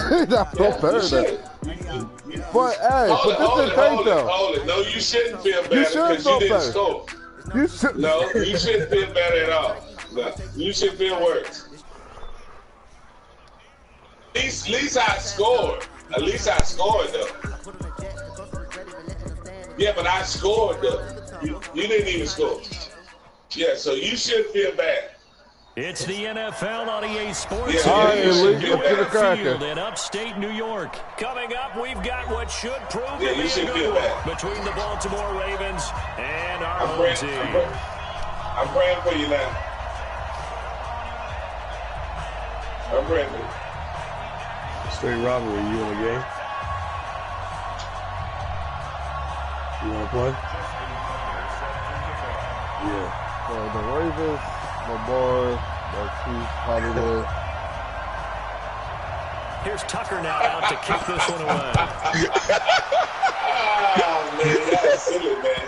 That's so fair. But hey, but this is the thing though. Hold it. No, you shouldn't feel better because you didn't score. You should. No, you shouldn't feel better at all. No, you should feel worse. At least I scored. At least I scored though. Yeah, but I scored though. You didn't even score. Yeah, so you should feel bad. It's the NFL on EA Sports. Yeah, Field in upstate New York. Coming up, we've got what should prove to be a good one between the Baltimore Ravens and our home team. I'm praying for you now. I'm praying for you. Straight robbery, you in the game? You want to play? Yeah. The Ravens, the boy, the Chiefs, Hollywood. Here's Tucker now out to kick this one away. Oh, man, that's silly, man.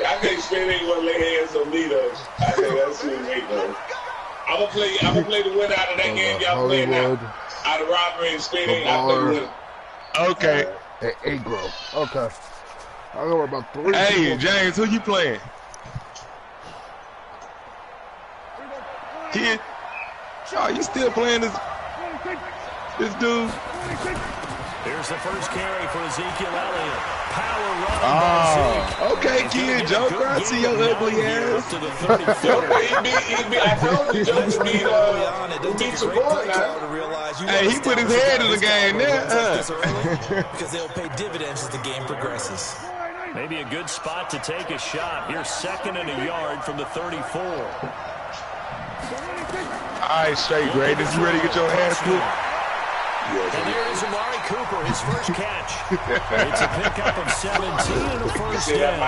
I think straight ain't gonna lay hands on me, though. I think that's too late, though. I'm gonna play the winner out of that game. Y'all playing now. Out of robbery and straight ain't, I play the winner. Okay. Agro. Okay. I know about 3. Hey, James, who you playing? Kid? Oh, you still playing this dude? Here's the first carry for Ezekiel Elliott. Power running. Okay, kid. Joe Cross, see your ugly ass. I told you, Joe beat support now. Hey, he put his head in the game there. Because they'll pay dividends as the game progresses. Maybe a good spot to take a shot. Here's 2nd and a yard from the 34. All right, straight, Gray. Is you ready to get your ass whooped? And there is Amari Cooper, his first catch. It's a pickup of 17 and a first down.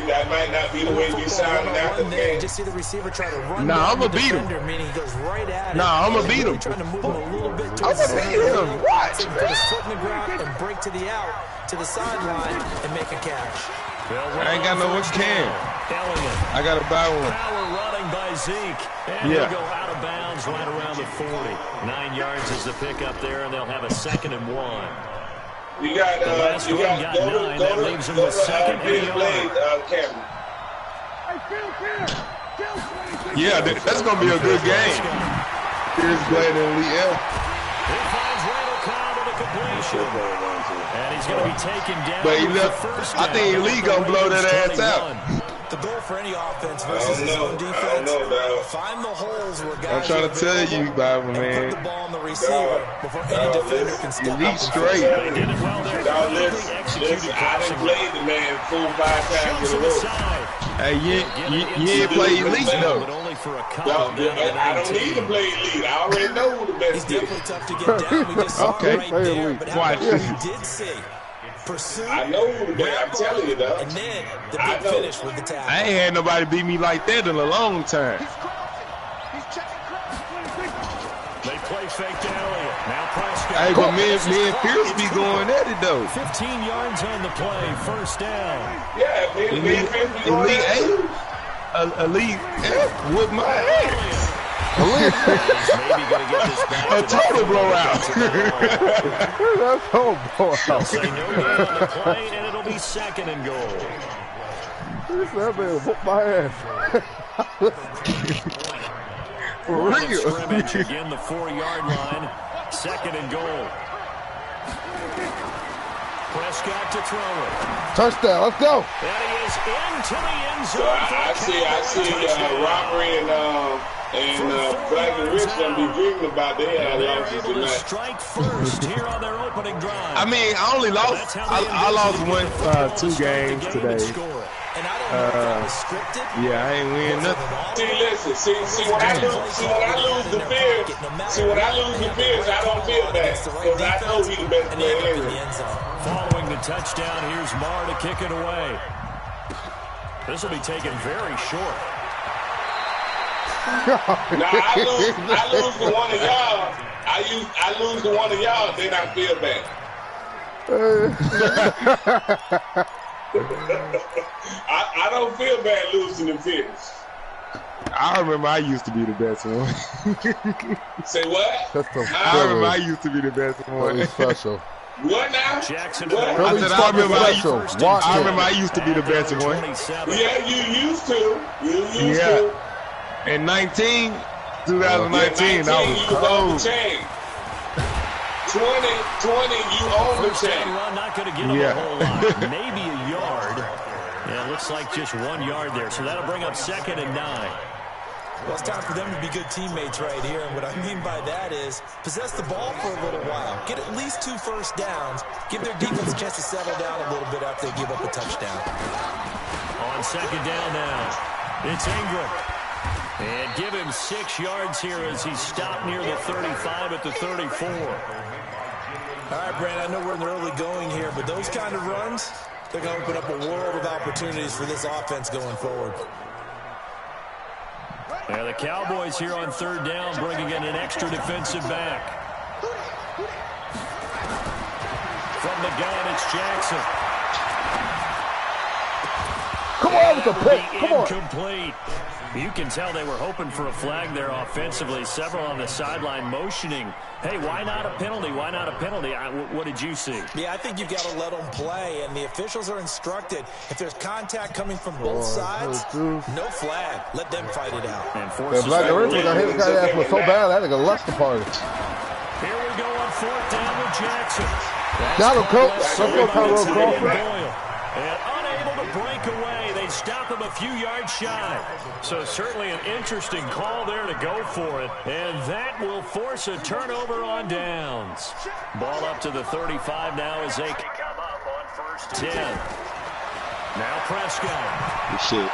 That might not be the way we sound now. Just see the receiver try to run. Nah, I'm going to beat him. Meaning he goes right at him. Nah, I'm going to beat him. Trying to move him a little bit to I'm going to beat him. Watch, man. Put his foot in the ground and break to the out, to the sideline, and make a catch. I ain't got no one can. I got to buy one. Power running by Zeke. And he'll go out of bounds right around the 40. 9 yards is the pickup there, and they'll have a 2nd and 1. You got, the last one got 9. That leaves him with 2nd and a yard. Yeah, that's going to be a good game. Here's Blade and Lee L. He finds Randall Cobb with a completion. And he's going to be taken down. But he left. I think Lee going to blow that ass out. The goal for any offense versus his own defense, find the holes where guys I'm trying to tell you, Bible, man. Put the ball on the receiver before any defender can step up. Straight. They did it well there. Listen, I done played the man 4 or 5 times in a row. Hey, you ain't play elite, though. But only for a couple. I don't need to play elite. I already know who the best is. He's definitely tough to get down. We just saw it right there. But how he did say, pursue. I know who the best. I'm telling you, though. And then the big finish with the tackle. I ain't had nobody beat me like that in a long time. They play fake to Elliott. Now Prescott. Hey, but me and Pierce be going at it, though. 15 yards on the play. First down. Yeah, me and Pierce be going at it. Elite F with my ass. Maybe gonna get this back a total blowout. That's total blowout. They'll say no gain on the play, and it'll be 2nd and goal. That man whooped my ass. For real. Scrimmage again, the 4-yard line. 2nd and goal. Prescott to throw it. Touchdown, let's go. And he is into the end zone. So I see robbery and Black and Rich gonna be dreaming about their losses tonight. Strike first here on their opening drive. I mean, I only lost. I lost 2 games today. Yeah, I ain't win nothing. See, listen. See when I lose the Bears, I don't feel bad because I know he's the best player in it. Following the touchdown, here's Marr to kick it away. This will be taken very short. Now I lose to one of y'all. I lose to one of y'all, then I feel bad. I don't feel bad losing to Fitz. I remember I used to be the best one. Say what? I remember I used to be the best one. It's special. What now? Jackson. What? I said I remember I used to be the best one. Yeah, you used to. You used to. In 2019, that was cold. 20, you own the chain. Not going to get him a whole lot. Maybe a yard. Yeah, it looks like just 1 yard there. So that'll bring up 2nd and 9. Well, it's time for them to be good teammates right here. And what I mean by that is possess the ball for a little while. Get at least 2 first downs. Give their defense a chance to settle down a little bit after they give up a touchdown. On 2nd down now, it's Ingram. And give him 6 yards here as he stopped near the 35 at the 34. All right, Brand, I know we're in the early going here, but those kind of runs, they're going to open up a world of opportunities for this offense going forward. Yeah, the Cowboys here on 3rd down, bringing in an extra defensive back. From the gun, it's Jackson. Come on with the pick. Come on. Incomplete. You can tell they were hoping for a flag there offensively. Several on the sideline motioning. Hey, why not a penalty? Why not a penalty? What did you see? Yeah, I think you've got to let them play, and the officials are instructed. If there's contact coming from both sides, no flag. Let them fight it out. And Black Original got hit. Got ass was so bad that nigga left the party. Here we go on 4th down with Jackson. Got him, coach. Let's go, Tyrell Crawford. And unable to break away. They stop him a few yards shy. So certainly an interesting call there to go for it. And that will force a turnover on downs. Ball up to the 35 now as they come up on 1st 10. Now Prescott. Good shit.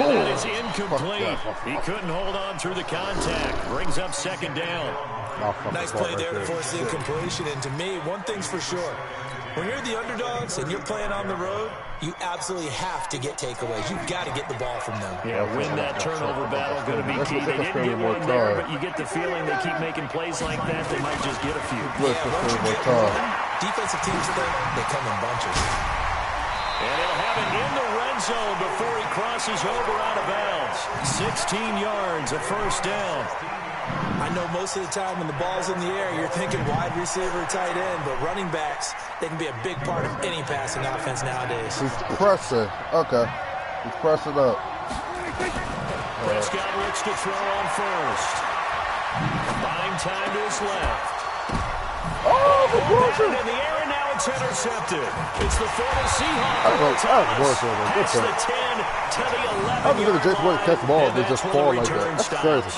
And that is incomplete. He couldn't hold on through the contact. Brings up 2nd down. Nice play there to force the incompletion. And to me, one thing's for sure. When you're the underdogs and you're playing on the road, you absolutely have to get takeaways. You've got to get the ball from them. Yeah, win that turnover battle. Going to be key. They didn't get one there, but you get the feeling they keep making plays like that. They might just get a few. Defensive teams think they come in bunches. And he'll have it in the red zone before he crosses over out of bounds. 16 yards, a 1st down. I know most of the time when the ball's in the air, you're thinking wide receiver, tight end, but running backs, they can be a big part of any passing offense nowadays. He's pressing. Okay. He's pressing up. Prescott looks to throw on 1st. Buying time to his left. Oh, the bullshit. In the air, and now it's intercepted. It's the former Seahawks. That's the 10 to the 11. I was thinking Jason wouldn't catch the ball and just fall like that. That's crazy.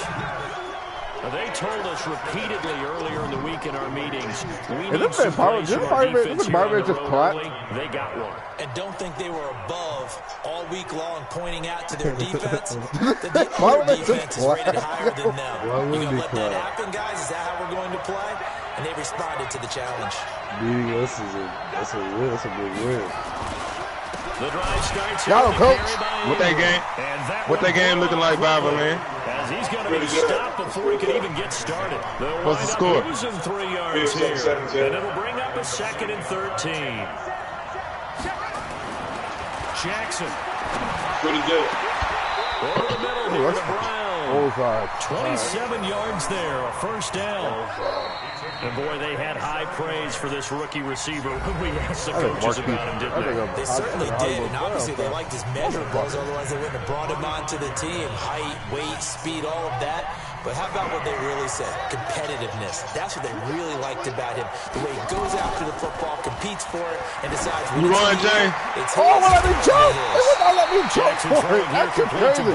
They told us repeatedly earlier in the week in our meetings, we need some plays from our defense here on the road early. They got one. And don't think they were above all week long pointing out to their defense that the other defense is rated higher than them. You gonna let that happen, guys? Is that how we're going to play? And they responded to the challenge. That's a big win. The drive starts. Got him, coach. What that game looking like, Bible, man? As he's going to be stopped before he can even get started. What's the score? Losing 3 yards here. And it'll bring up a 2nd and 13. Jackson. Pretty good. Over the middle here to Brown. 27 yards there, a 1st down. And boy, they had high praise for this rookie receiver when we asked the coaches about him, didn't they? They certainly did, and obviously they liked his measurables, otherwise they wouldn't have brought him onto the team. Height, weight, speed, all of that. But how about what they really said? Competitiveness. That's what they really liked about him. The way he goes after the football, competes for it, and decides when it's his. It's his. Oh, let me jump! It would not let me jump for it. That's crazy.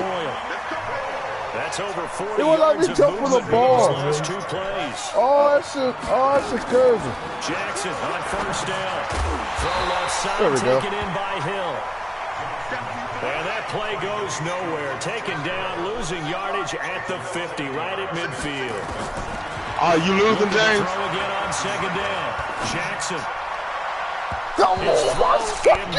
That's over 40 it would let me jump for the ball. Last 2 plays. Oh, that's just crazy. Jackson on 1st down. Throw left side, taken in by Hill. And that play goes nowhere. Taken down, losing yardage at the 50, right at midfield. Oh, you losing, James? Throw again on 2nd down. Jackson.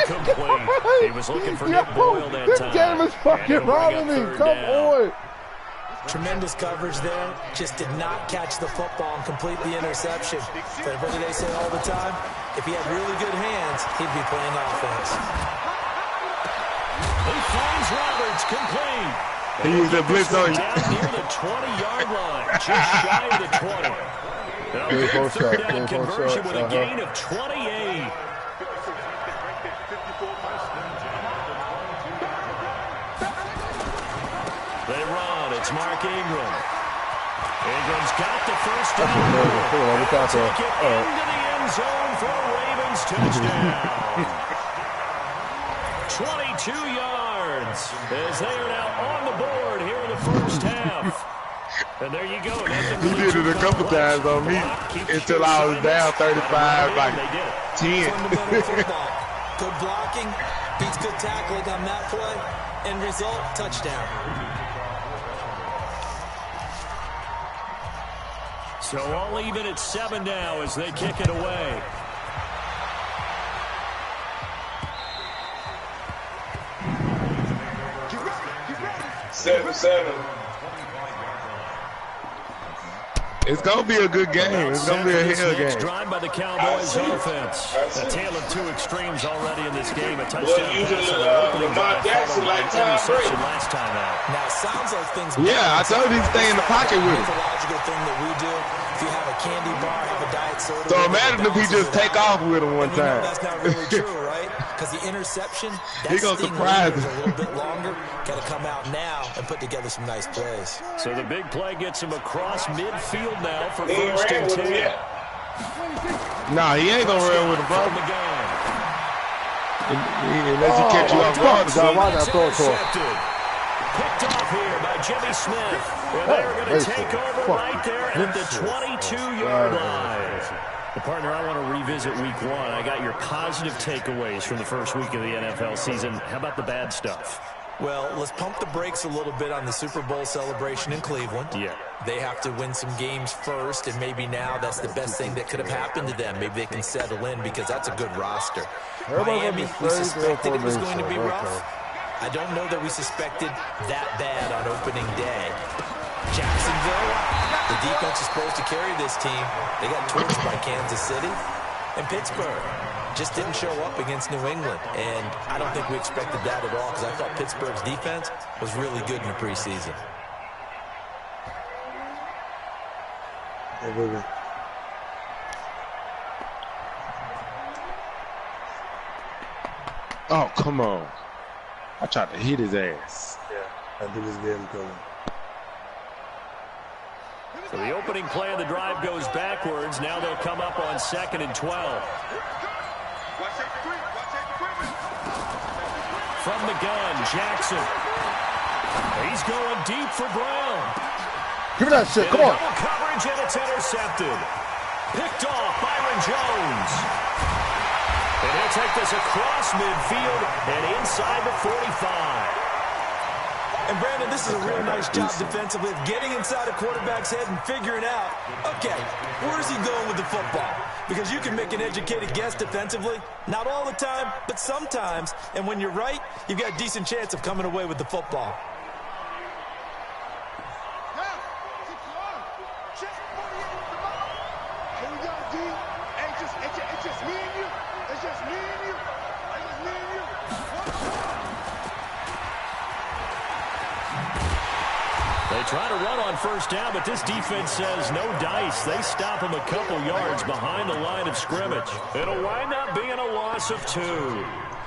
Incomplete. He was looking for Nick Boyle that time. This game is fucking robbing me. Come on. Tremendous coverage there. Just did not catch the football and complete the interception. But what do they say all the time? If he had really good hands, he'd be playing offense. He finds Roberts, complete. He used the blitz on you. Down near the 20-yard line, just shy of the 20. Now, good third down conversion with a gain of 28. They run. It's Mark Ingram. Ingram's got the first down. Take it into the end zone for a Ravens touchdown. 22 yards as they are now on the board here in the first half. And there you go. He did it a couple times on me until I was down 35 by 10. Fundamental football. Good blocking, beats good tackling on that play, end result, touchdown. So all even at 7 now as they kick it away. Seven. It's going to be a good game. It's going to be a hell game. Drive by the Cowboys offense. A tale of two extremes already in this game. A touchdown pass on the opening drive followed by an interception last time out. Now, it sounds like things... Yeah, I told you to stay in the pocket with him. It's a logical thing that we do. If you have a candy bar, have a diet soda... So imagine if he just take off with him one time. That's not really true, right? Because the interception, he's going to surprise him a little bit longer. Got to come out now and put together some nice plays. So the big play gets him across midfield now for first and 10. Nah, he ain't going to run with him, bro. Unless he catch you off guard. Picked off here by Jimmy Smith. And they're going to take over right there at the 22-yard line. Well, partner, I want to revisit week 1. I got your positive takeaways from the first week of the NFL season. How about the bad stuff? Well, let's pump the brakes a little bit on the Super Bowl celebration in Cleveland. Yeah. They have to win some games first, and maybe now that's the best thing that could have happened to them. Maybe they can settle in because that's a good roster. Miami, we suspected it was going to be rough. I don't know that we suspected that bad on opening day. Jacksonville, the defense is supposed to carry this team. They got torched by Kansas City. And Pittsburgh just didn't show up against New England. And I don't think we expected that at all because I thought Pittsburgh's defense was really good in the preseason. Oh, come on. I tried to hit his ass. Yeah, I think this game coming. So the opening play of the drive goes backwards. Now they'll come up on 2nd and 12. From the gun, Jackson. He's going deep for Brown. Give me that shit, come on. Double coverage, and it's intercepted. Picked off Byron Jones. And he'll take this across midfield and inside the 45. And, Brandon, this is a real nice job defensively of getting inside a quarterback's head and figuring out, okay, where's he going with the football? Because you can make an educated guess defensively. Not all the time, but sometimes. And when you're right, you've got a decent chance of coming away with the football. They try to run on first down, but this defense says no dice. They stop him a couple yards behind the line of scrimmage. It'll wind up being a loss of 2.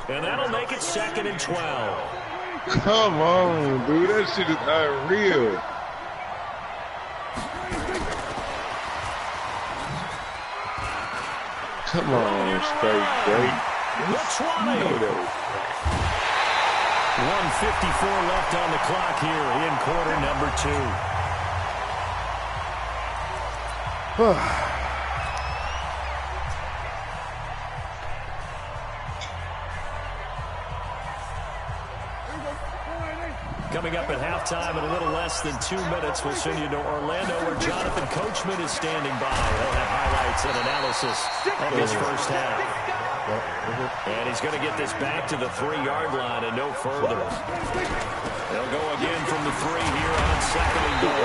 And that'll make it 2nd and 12. Come on, dude. That shit is unreal. Come on, straight great. The 20. 1:54 left on the clock here in quarter number 2. Coming up at halftime in a little less than 2 minutes, we'll send you to Orlando where Jonathan Coachman is standing by. He'll have highlights and analysis of this first half. And he's going to get this back to the 3-yard line and no further. They'll go again from the 3 here on 2nd and goal.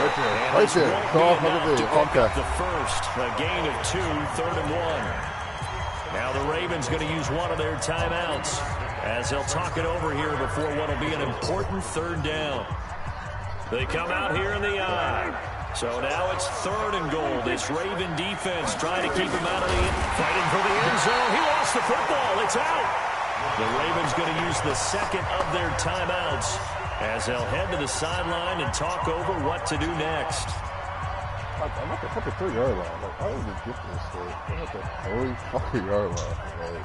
Right there. Call for the To video. pick up the first, a gain of 2, 3rd and 1. Now the Ravens going to use one of their timeouts as they'll talk it over here before what will be an important third down. They come out here in the I. So now it's 3rd and goal. This Raven defense trying to keep him out of the fighting for the end zone. He lost the football. It's out. The Ravens going to use the second of their timeouts as they'll head to the sideline and talk over what to do next. I'm at the 3-yard line. Like, how is it get this thing? I'm at the 3-yard line.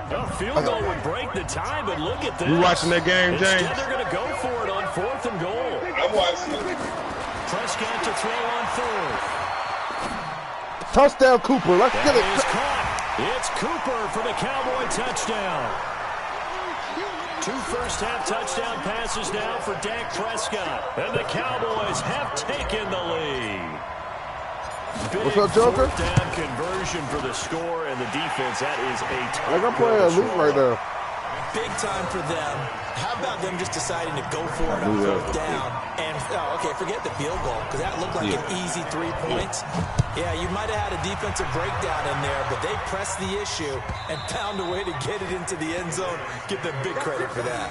A field goal would break the tie, but look at this. You watching that game, James? Instead, they're going to go for it on 4th and goal. I'm watching it. Prescott to throw on 4th. Touchdown, Cooper. Let's get it. Caught. It's Cooper for the Cowboy touchdown. 2 first-half touchdown passes now for Dak Prescott. And the Cowboys have taken the lead. Big what's up, Joker? 4th down conversion for the score, and the defense, that is a tough like I'm playing a loop right now. Big time for them. How about them just deciding to go for it on 4th down? And, okay, forget the field goal, because that looked like an easy 3 points. Yeah, you might have had a defensive breakdown in there, but they pressed the issue and found a way to get it into the end zone. Give them big credit for that.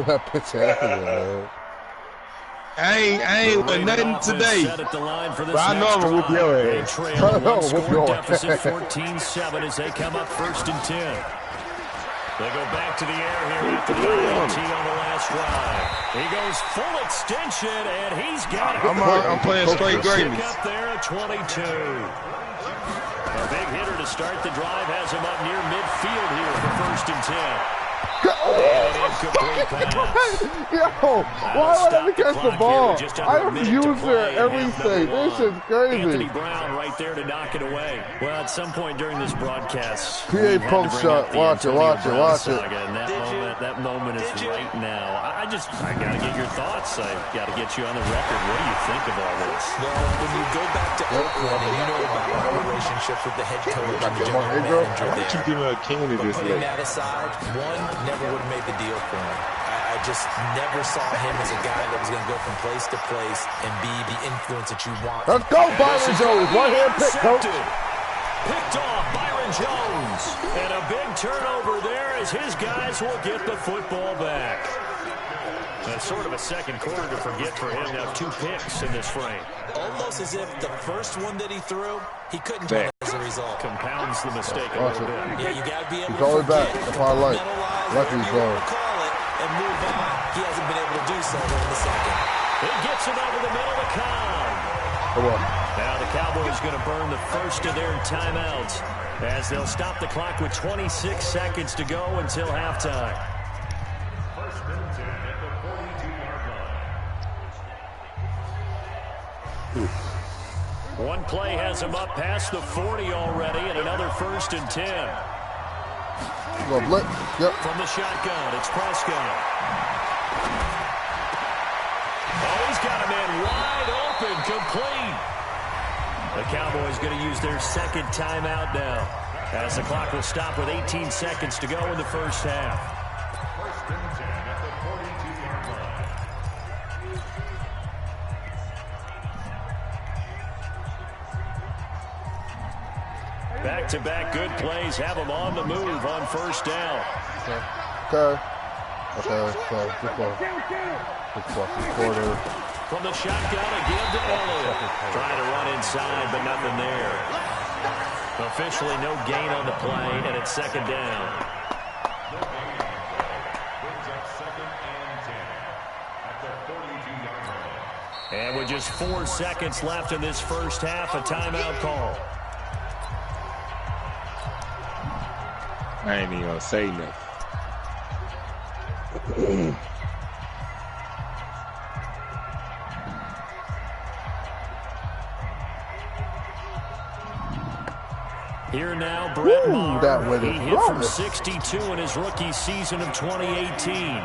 That pitch happened, man. I ain't with nothing today. But I know I'm going to whoop your ass. I know I'm whoop your ass. Deficit 14-7 as they come up 1st and 10. They go back to the air here after the INT on the last drive. He goes full extension, and he's got it. I'm playing straight greatness. Up there at 22. A big hitter to start the drive has him up near midfield here for 1st and 10. Yo, why would I catch the ball? I have used everything. This is crazy. Anthony Brown right there to knock it away. Well, at some point during this broadcast, PA pump shot. Watch it. That moment is right now. I got to get your thoughts. I got to get you on the record. What do you think of all this? Well, when you go back to Oakland and you know about our relationships with the head coach and the general manager there, keep giving a candy this putting late. that aside, one, never would have made the deal for him. I just never saw him as a guy that was going to go from place to place and be the influence that you want. Let's go, Byron Jones. One-hand pick, coach. Picked off Byron Jones. And a big turnover there as his guys will get the football back. That's sort of a second quarter to forget for him. Now 2 picks in this frame. Almost as if the first one that he threw, he couldn't turn it as a result. Compounds the mistake a little bit. Yeah, you got to be able to forget, that's what I like. Lucky he's call it and move on. He hasn't been able to do so in the second. He gets it over the middle of Cobb. Now the Cowboys going to burn the first of their timeouts as they'll stop the clock with 26 seconds to go until halftime. One play has him up past the 40 already, and another 1st and 10. Yep. From the shotgun, it's Prescott. Oh, he's got a man wide open, complete. The Cowboys going to use their second timeout now, as the clock will stop with 18 seconds to go in the first half. Back-to-back good plays have them on the move on 1st down. Okay. From the shotgun again to Elliott. Trying to run inside, but nothing there. Officially no gain on the play, and it's 2nd down. And with just 4 seconds left in this first half, a timeout call. I ain't even gonna say nothing. Here now, Brett Maher. He hit from 62 in his rookie season of 2018.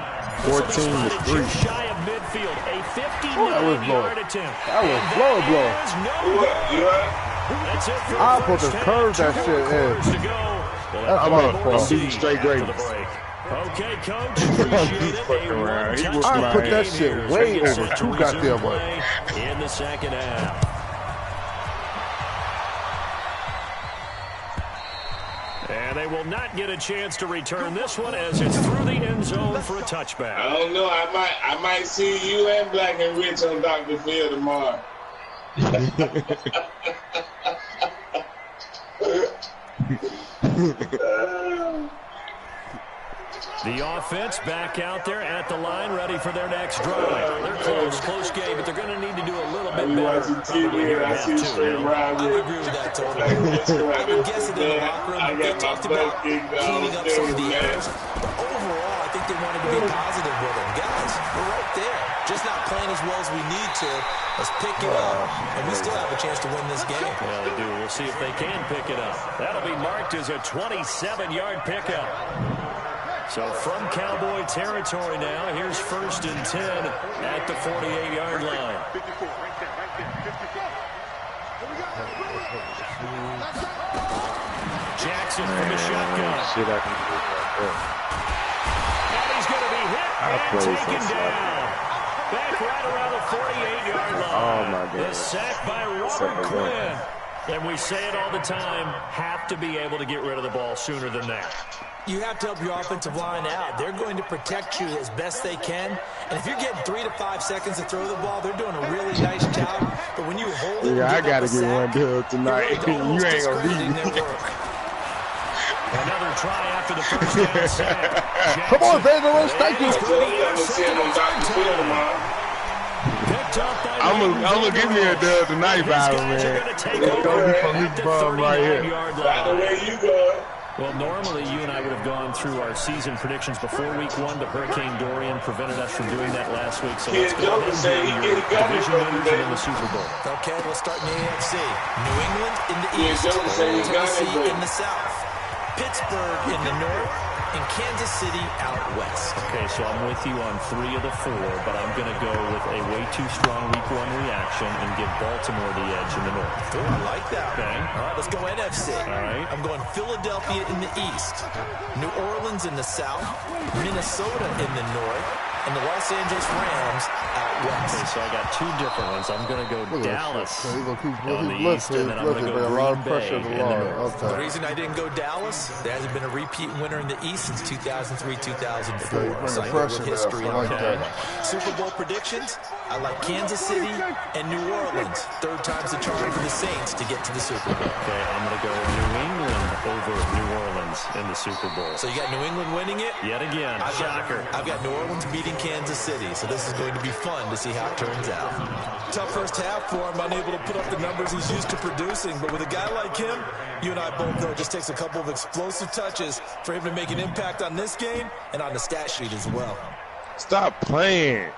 14 to 3. Just shy of midfield, a 59-yard attempt. That was blow. That's it for I'll put the curve that shit in. I'm gonna be straight greatness. Okay, coach. Appreciate it. I put that shit way over 2 goddamn way. In the second half. They will not get a chance to return this one as it's through the end zone for a touchback. I don't know. I might see you and Black and Rich on Dr. Phil tomorrow. The offense back out there at the line, ready for their next drive. They're close game, but they're going to need to do a little bit better. I see straight around I agree with that totally. I'm guessing in the locker room, they talked about cleaning up some of the errors. But overall, I think they wanted to be positive with them. Guys, we're right there. Just not playing as well as we need to. Let's pick it up, and we still have a chance to win this game. Yeah, they do. We'll see if they can pick it up. That'll be marked as a 27-yard pickup. So from Cowboy territory now, here's 1st and 10 at the 48-yard line. Jackson from the shotgun. And he's going to be hit and taken down. Back right around the 48-yard line. Oh, my God. The sack by Robert Quinn. And we say it all the time, have to be able to get rid of the ball sooner than that. You have to help your offensive line out. They're going to protect you as best they can. And if you're getting 3 to 5 seconds to throw the ball, they're doing a really nice job. But when you hold it, I got to get one dub tonight. You ain't going to beat me. Another try after the first down sack. Come on, Vandalist. Thank you. I'm gonna give me a dub tonight, Byron, man. It's going to be from this bum right here. By the way you go. Well, normally you and I would have gone through our season predictions before week 1, but Hurricane Dorian prevented us from doing that last week. So let's go ahead and do your division winners and then the Super Bowl. Okay, we'll start in the AFC. New England in the East, Tennessee in the South, Pittsburgh in the North, and Kansas City out West. Okay, so I'm with you on 3 of the 4, but I'm going to go with a way too strong week 1 reaction and give Baltimore the edge in the North. Ooh, I like that. Okay. All right, let's go NFC. All right. I'm going Philadelphia in the East, New Orleans in the South, Minnesota in the North, and the Los Angeles Rams out West. Okay, so I got 2 different ones. I'm going to go Dallas on the East, and then I'm going to go a lot of pressure Green Bay in the North. The reason I didn't go Dallas, there hasn't been a repeat winner in the East since 2003-2004. So I go with history on that. Super Bowl predictions, I like Kansas City and New Orleans. 3rd time's the charm for the Saints to get to the Super Bowl. Okay, I'm going to go New England over New Orleans in the Super Bowl. So you got New England winning it? Yet again, shocker. I've got New Orleans beating Kansas City, so this is going to be fun to see how it turns out. Tough first half for him, unable to put up the numbers he's used to producing, but with a guy like him, you and I both know it just takes a couple of explosive touches for him to make an impact on this game and on the stat sheet as well. Stop playing.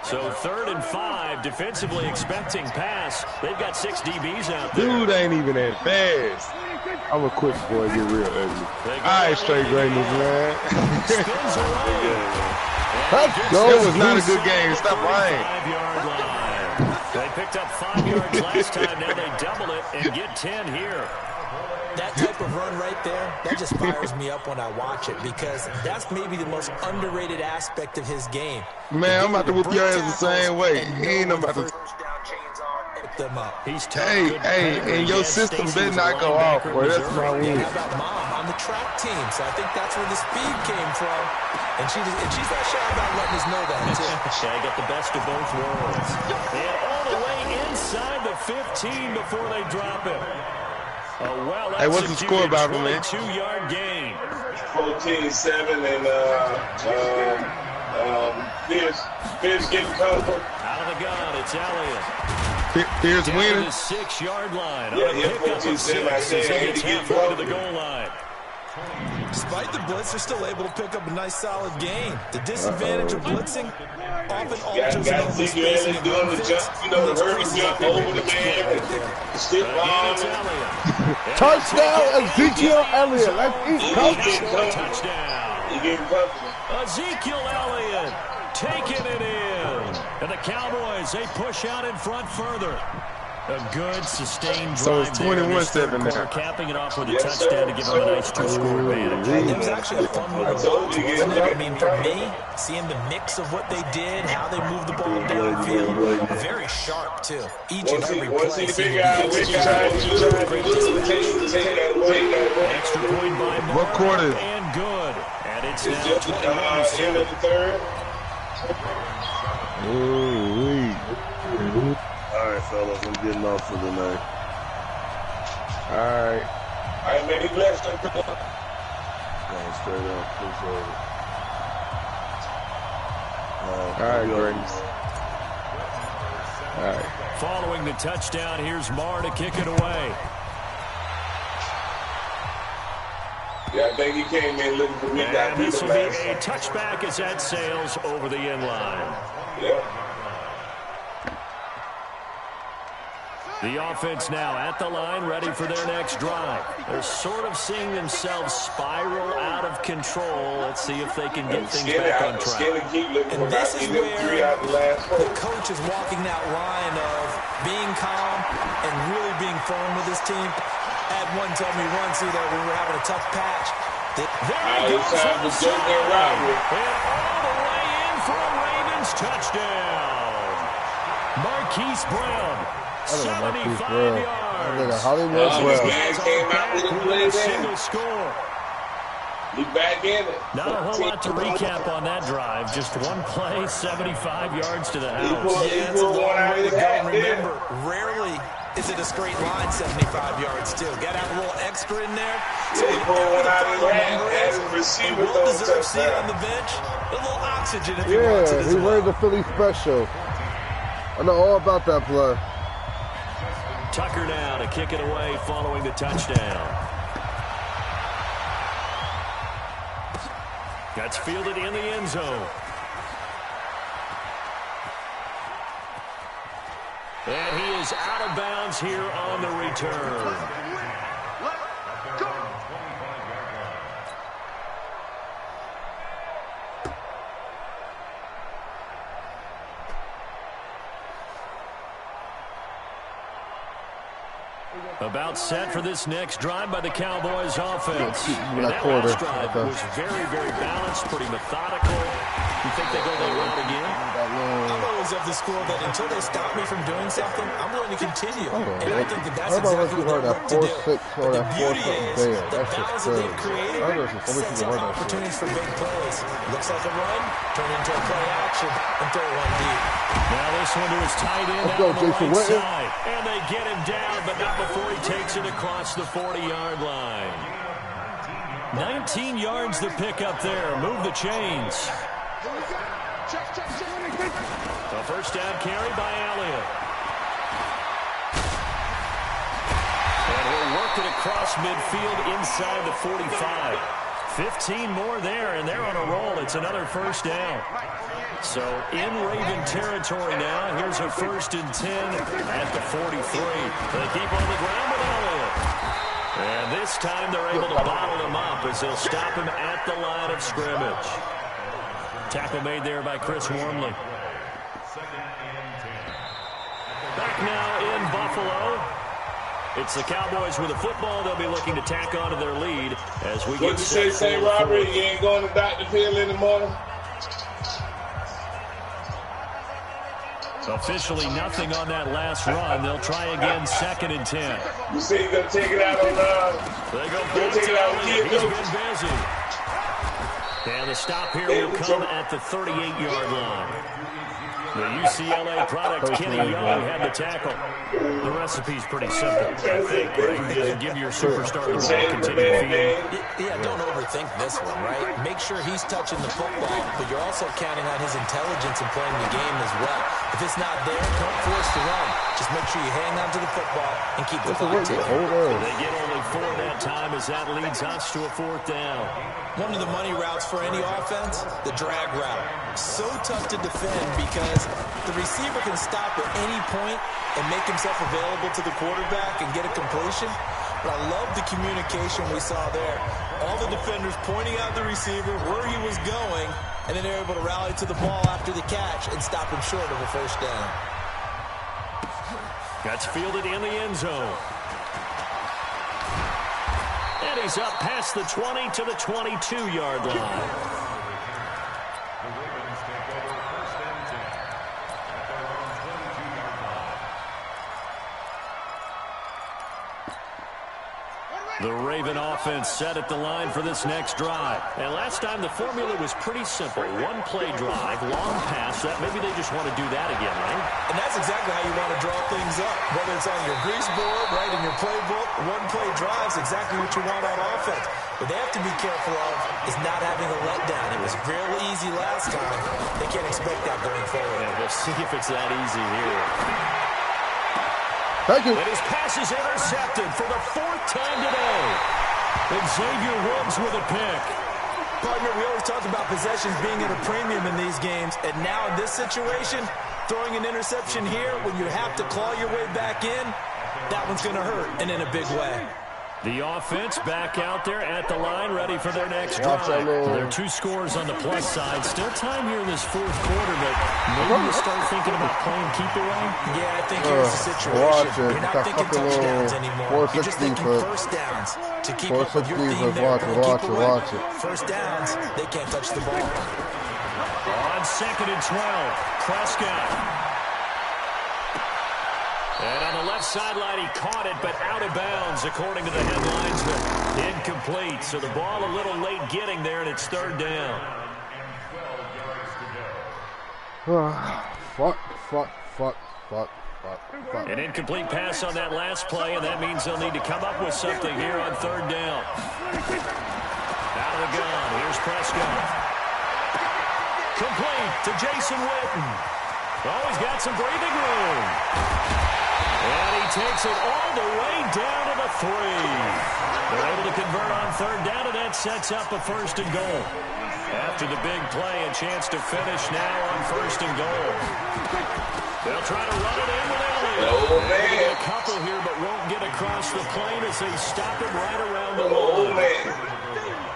So 3rd and 5, defensively expecting pass. They've got 6 DBs out there. Dude ain't even that fast. I'm a quick boy, get real ugly. All right, straight greatness, man. Spins away. Let's go. It was not a good game. Stop lying. 5-yard line. They picked up 5 yards last time. Now they double it and get 10 here. That type of run right there, that just fires me up when I watch it because that's maybe the most underrated aspect of his game. Man, I'm about to whoop your ass the same way. He ain't about to. Them up. He's tough. Hey, and your system better not go off, boy. That's my win. How about Mom on the track team? So I think that's where the speed came from. And she's not shy about letting us know that, too. I got the best of both worlds. And all the way inside the 15 before they drop him. Hey, what's the score about, man? 22-yard gain. 14-7 and Pierce getting covered. Out of the gun, it's Elliott. Pierce winning. The 6-yard line. Yeah, 14-7. I said he had to get to the goal line. Despite the blitz, they're still able to pick up a nice, solid gain. The disadvantage of blitzing often alters got Ezekiel Elliott doing the jump, the hurry jump over the man, and stiff arm. Touchdown, Ezekiel Elliott. Let's eat, coach. Touchdown. He getting comfortable. Ezekiel Elliott taking it in. And the Cowboys, they push out in front further. A good, sustained So it's drive there. 21-7 now. Capping it off with a touchdown to give them a nice 2-score advantage. It was actually a fun one to watch, wasn't it? I mean, for me, seeing the mix of what they did, how they moved the ball downfield, very sharp, too. Each and every play. Extra point by Mark. What quarter? And good. And it's now End of the third. All right, fellas, I'm getting off for the night. All right. All right, man. He blessed them. Going straight up. Appreciate it. All right, Grace. All right. Following the touchdown, here's Marr to kick it away. Yeah, I think he came in looking for me. And this will be a touchback as that sails over the end line. Yeah. The offense now at the line, ready for their next drive. They're sort of seeing themselves spiral out of control. Let's see if they can get things back on track. And this is where the coach is walking that line of being calm and really being firm with his team. Had one tell me once that we were having a tough patch. There he goes on the sideline. And all the way in for a Ravens touchdown. Marquise Brown. 75 yards. Hollywood man came out with a single score. He's back in it. Not a whole lot to recap on that drive. Just one play, 75 yards to the house. Yeah, it's a long way to go. And remember, rarely is it a straight line 75 yards, too. Got to have a little extra in there. So he pulled one out of his hand as a receiver. Well-deserved seat on the bench. A little oxygen if he wants it as he well. ran the Philly special. I know all about that play. Tucker now to kick it away following the touchdown. That's fielded in the end zone. And he is out of bounds here on the return. About set for this next drive by the Cowboys offense. And that last drive was very, very balanced, pretty methodical. You think they go that route again? I'm always of the school that until they stop me from doing something, I'm going to continue. And I think that that's exactly what they're going to do. But the beauty is the balance that they've created sets up opportunities for big plays. Looks like a run, turn into a play action, and throw one deep. Now this one to his tight end out on the right side. And they get him down, but not before he takes it across the 40-yard line. 19 yards the pick up there. Move the chains. The first down carry by Elliott. And he'll work it across midfield inside the 45. 15 more there, and they're on a roll. It's another first down. So in Raven territory now. Here's a 1st and 10 at the 43. They keep on the ground with Elliott. And this time they're able to bottle him up as they'll stop him at the line of scrimmage. Tackle made there by Chris Wormley. Back now in Buffalo. It's the Cowboys with the football. They'll be looking to tack onto their lead as we get set. What'd you say, Robert? You ain't going to Dr. Phil in the morning? Officially nothing on that last run. They'll try again 2nd and 10. You say you're going to take it out on They go back to Elliott. He's been busy. And the stop here will come at the 38-yard line. The UCLA product, Kenny Young, had the tackle. The recipe's pretty simple, I think, right? Just give your superstar the ball, continue feeding. Yeah, don't overthink this one, right? Make sure he's touching the football, but you're also counting on his intelligence in playing the game as well. If it's not there, don't force the run. Just make sure you hang on to the football and keep the clock ticking. They get only 4 that time as that leads us to a 4th down. One of the money routes for any offense, the drag route. So tough to defend because the receiver can stop at any point and make himself available to the quarterback and get a completion. But I love the communication we saw there. All the defenders pointing out the receiver, where he was going, and then they're able to rally to the ball after the catch and stop him short of a 1st down. That's fielded in the end zone. And he's up past the 20 to the 22-yard line. The Raven offense set at the line for this next drive. And last time the formula was pretty simple. One play drive, long pass. That maybe they just want to do that again, right? And that's exactly how you want to draw things up. Whether it's on your grease board, right, in your playbook, one play drive is exactly what you want on offense. What they have to be careful of is not having a letdown. It was real easy last time. They can't expect that going forward. Yeah, we'll see if it's that easy here. Thank you. And his pass is intercepted for the 4th time today. And Xavier Woods with a pick. Partner, we always talk about possessions being at a premium in these games. And now in this situation, throwing an interception here when you have to claw your way back in, that one's going to hurt, and in a big way. The offense back out there at the line, ready for their next drive. There are 2 scores on the plus side. Still time here in this 4th quarter, but maybe you start thinking about playing keep away. Yeah, I think here's the situation. You're not thinking touchdowns anymore. You're just thinking first downs to keep up with your team there. Watch it. First downs, they can't touch the ball. On 2nd and 12, Prescott. And on the left sideline, he caught it, but out of bounds, according to the headlinesman. Incomplete, so the ball a little late getting there, and it's 3rd down. Fuck. An incomplete pass on that last play, and that means they'll need to come up with something here on 3rd down. Out of the gun, here's Prescott. Complete to Jason Witten. Oh, he's got some breathing room. And he takes it all the way down to the 3. They're able to convert on 3rd down, and that sets up a 1st and goal. After the big play, a chance to finish now on 1st and goal. They'll try to run it in with Elliott. Oh, man. A couple here, but won't get across the plane as they stop him right around the Oh, line. man.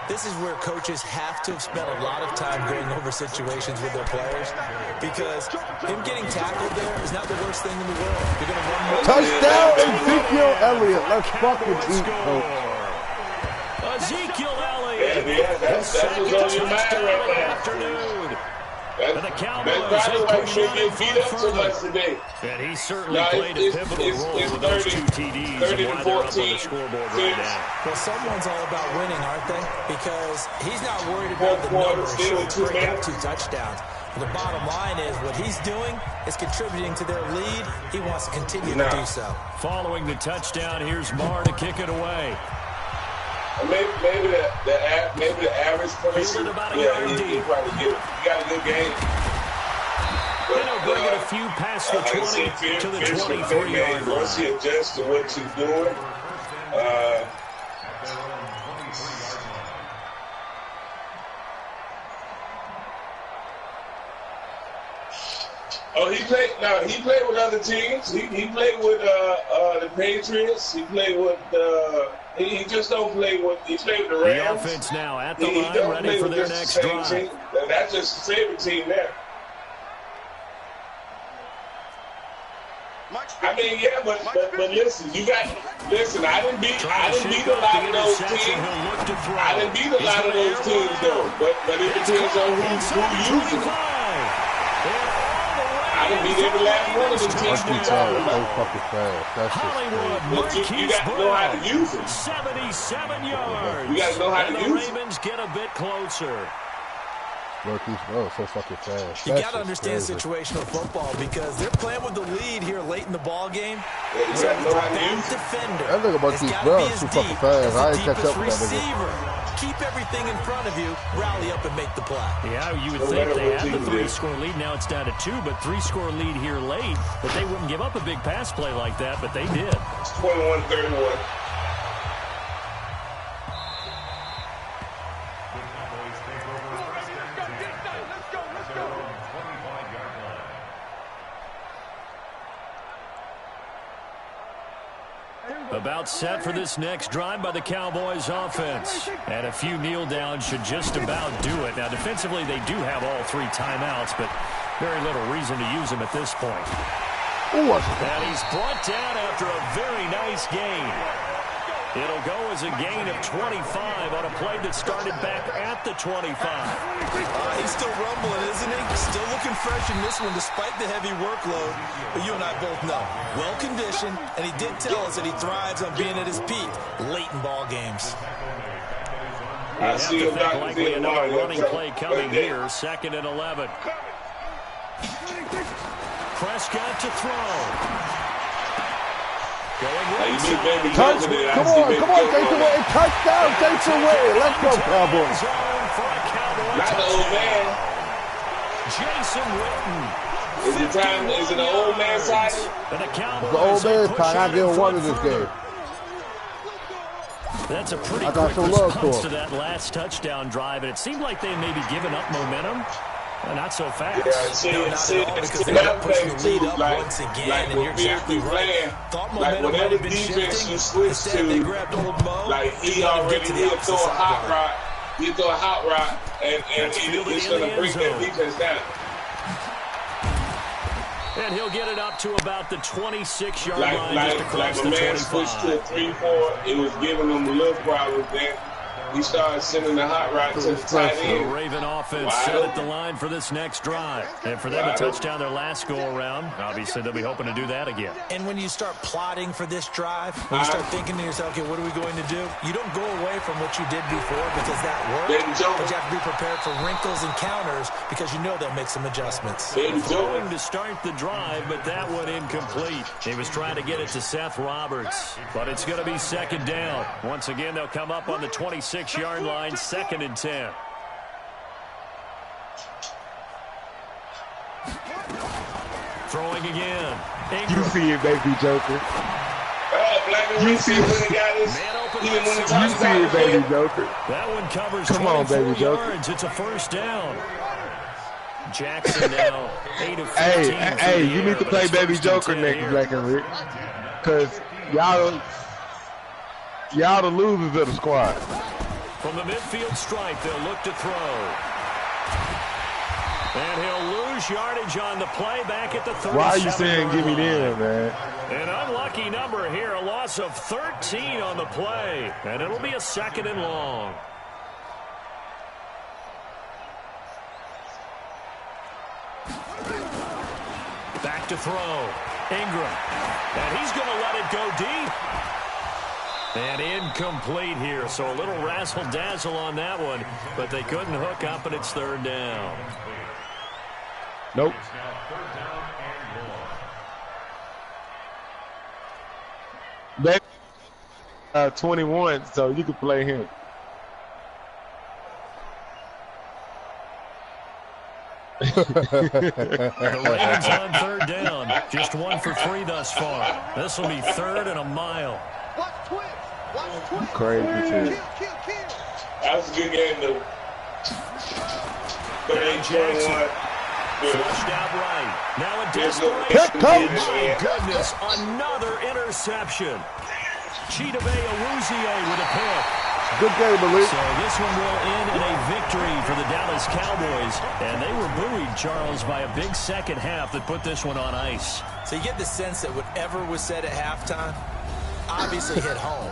This is where coaches have to have spent a lot of time going over situations with their players, because him getting tackled there is not the worst thing in the world. You're going to run more. Touchdown, Ezekiel Elliott. Let's fucking eat, coach. Ezekiel Elliott. Yeah, that's what's on your mind right now. Afternoon. That's probably why you get beat up so much today. And he certainly played a pivotal role with those 2 TDs. 30 and why to they're up on 14. the scoreboard right now. Well, someone's all about winning, aren't they? Because he's not worried about the numbers. Sure, he got 2 touchdowns. But the bottom line is what he's doing is contributing to their lead. He wants to continue to do so. Following the touchdown, here's Marr to kick it away. Maybe the average person, he probably he got a good game. But, bring it a few past the 20 to the 23-yard line. Once he adjusts to what he's doing, he played with other teams. He played with the Patriots. He played with he just don't play with. He played with the Rams. The offense now at the line, ready for their next drive. Team. That's just the favorite team there. I mean, yeah, but listen, I didn't beat a lot of those teams. I didn't beat a lot of those teams though. But it depends on who uses them. I didn't beat every last one of the teams we talking about. Hollywood, you got to know how to use them. 77 yards. You got to know how to use them. The Ravens get a bit closer. Look, he's so fucking fast. You got to understand situational football because they're playing with the lead here late in the ball game. Yeah, you got to know how to use them. Defender. That nigga about these bros too fucking fast. I ain't catch up with that nigga. Keep everything in front of you, rally up and make the play. Yeah, you would think they had the 3-score lead. Now it's down to 2, but 3-score lead here late. But they wouldn't give up a big pass play like that, but they did. It's 21-31. About set for this next drive by the Cowboys offense. And a few kneel downs should just about do it. Now, defensively, they do have all 3 timeouts, but very little reason to use them at this point. And he's brought down after a very nice gain. It'll go as a gain of 25 on a play that started back at the 25. He's still rumbling, isn't he? Still looking fresh in this one despite the heavy workload. But you and I both know, well-conditioned, and he did tell us that he thrives on being at his peak late in ball games. I see him likely another running play coming here, 2nd and 11. Prescott to throw. Going right side. Come on, Jason Witten, touchdown, Jason Witten. Let's go, Cowboys. Not the old man. Jason Witten. Is it the old man side? And the Cowboys the old man's time. I get one in this game. That's a pretty quick response to that last touchdown drive, and it seemed like they may be giving up momentum. Not so fast. Yeah, because they got pushing the lead up once again, and you're exactly right. Thought momentum might have been shifting. Instead, they grabbed old Mo. Like, he'll throw a hot rock, and it's going to bring that defense down. And he'll get it up to about the 26-yard line, just across the 25. Like a man switched to a 3-4, it was giving them a little problem then. He started sending the hot route to the tight end. The Raven offense set at the line for this next drive. And for them to touch down their last go-around, obviously they'll be hoping to do that again. And when you start plotting for this drive, when you start thinking to yourself, okay, what are we going to do? You don't go away from what you did before because that worked. But you have to be prepared for wrinkles and counters because you know they'll make some adjustments. Throwing to start the drive, but that one incomplete. He was trying to get it to Seth Roberts, but it's going to be 2nd down. Once again, they'll come up on the 26-yard line, 2nd and 10. Throwing again. Ingram. You see it, baby Joker. You see it, you see it, baby Joker. That one covers. Come on, baby Joker. Yards. It's a 1st down. Jackson now 8 of 15. Hey, you need to play baby Joker next, Black and Rich, because y'all the losers of the squad. From the midfield stripe, they'll look to throw. And he'll lose yardage on the play back at the 37. Why are you saying give me them, man? An unlucky number here, a loss of 13 on the play. And it'll be a 2nd and long. Back to throw. Ingram. And he's going to let it go deep. And incomplete here, so a little razzle-dazzle on that one, but they couldn't hook up, and it's 3rd down. Nope. Baby, 21, so you can play him. The Ravens on 3rd down, just 1 for 3 thus far. This will be 3rd and a mile. Crazy shit. That was a good game, though. Jackson flushed out right. Now a desperation. My goodness, another interception. Chidobe Awuzie with a pick. Good game, Malik. So this one will end in a victory for the Dallas Cowboys. And they were buoyed, Charles, by a big second half that put this one on ice. So you get the sense that whatever was said at halftime obviously hit home.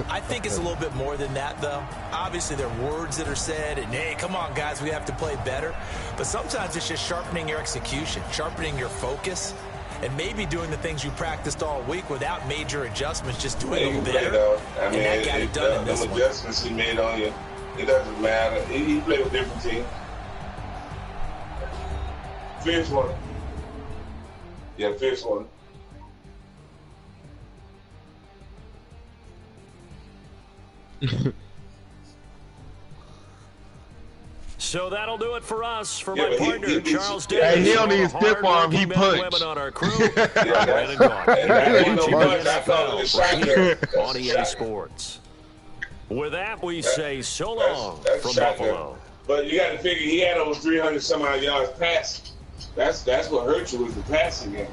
I think it's a little bit more than that, though. Obviously, there are words that are said, and, hey, come on, guys, we have to play better. But sometimes it's just sharpening your execution, sharpening your focus, and maybe doing the things you practiced all week without major adjustments, just doing them better. And that got it done in this one. Adjustments he made on you, it doesn't matter. He played with different teams. Fifth one. Yeah, fifth one. So that'll do it for us. For my partner, Charles Davis. Hey, he don't need stiff arm, he punched. On our crew. On EA Sports. With that, we say so long from Buffalo. But you got to figure he had almost 300 some odd yards passing. That's what hurt you was the passing game.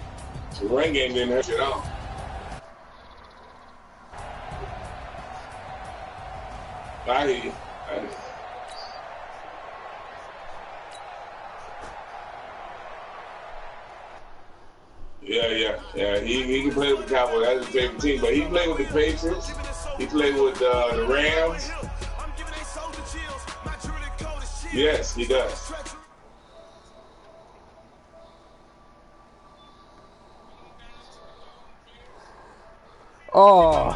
The run game didn't hurt you at all. I hear you. Yeah. He can play with the Cowboys. That's his favorite team. But he played with the Patriots. He played with the Rams. Yes, he does. Oh,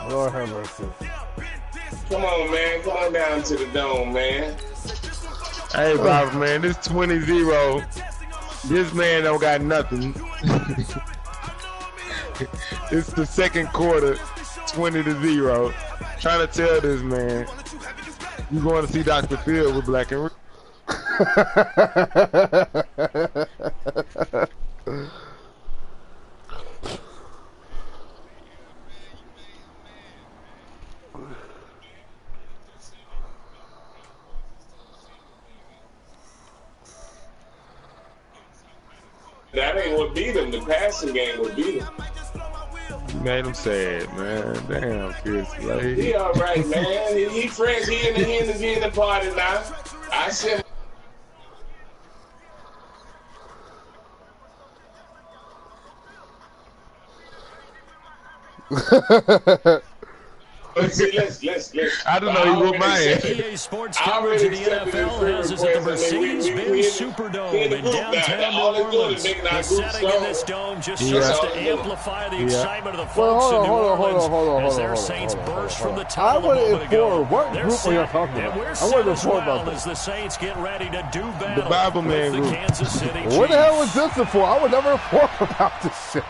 Lord have mercy. Come on, man. Come on down to the dome, man. Hey, Bob, man, this 20-0. This man don't got nothing. It's the second quarter, 20-0. Trying to tell this man, you going to see Dr. Phil with Black and Red. That ain't what beat him. The passing game would beat him. You made him sad, man. Damn, Chris. Like, he all right, man. He friends. He in the party now. I said. Let's. I don't know he whooped my ass. EA Sports coverage of the NFL has us at the Mercedes-Benz Superdome in downtown New Orleans. The setting in this dome just serves to amplify the excitement of the folks in New Orleans as their Saints burst from the tunnel a moment ago. What group are you talking about? We're set as well as the Saints get ready to do battle the Bible Man with the Kansas City Chiefs. What the hell was this for? I would never inform about this shit.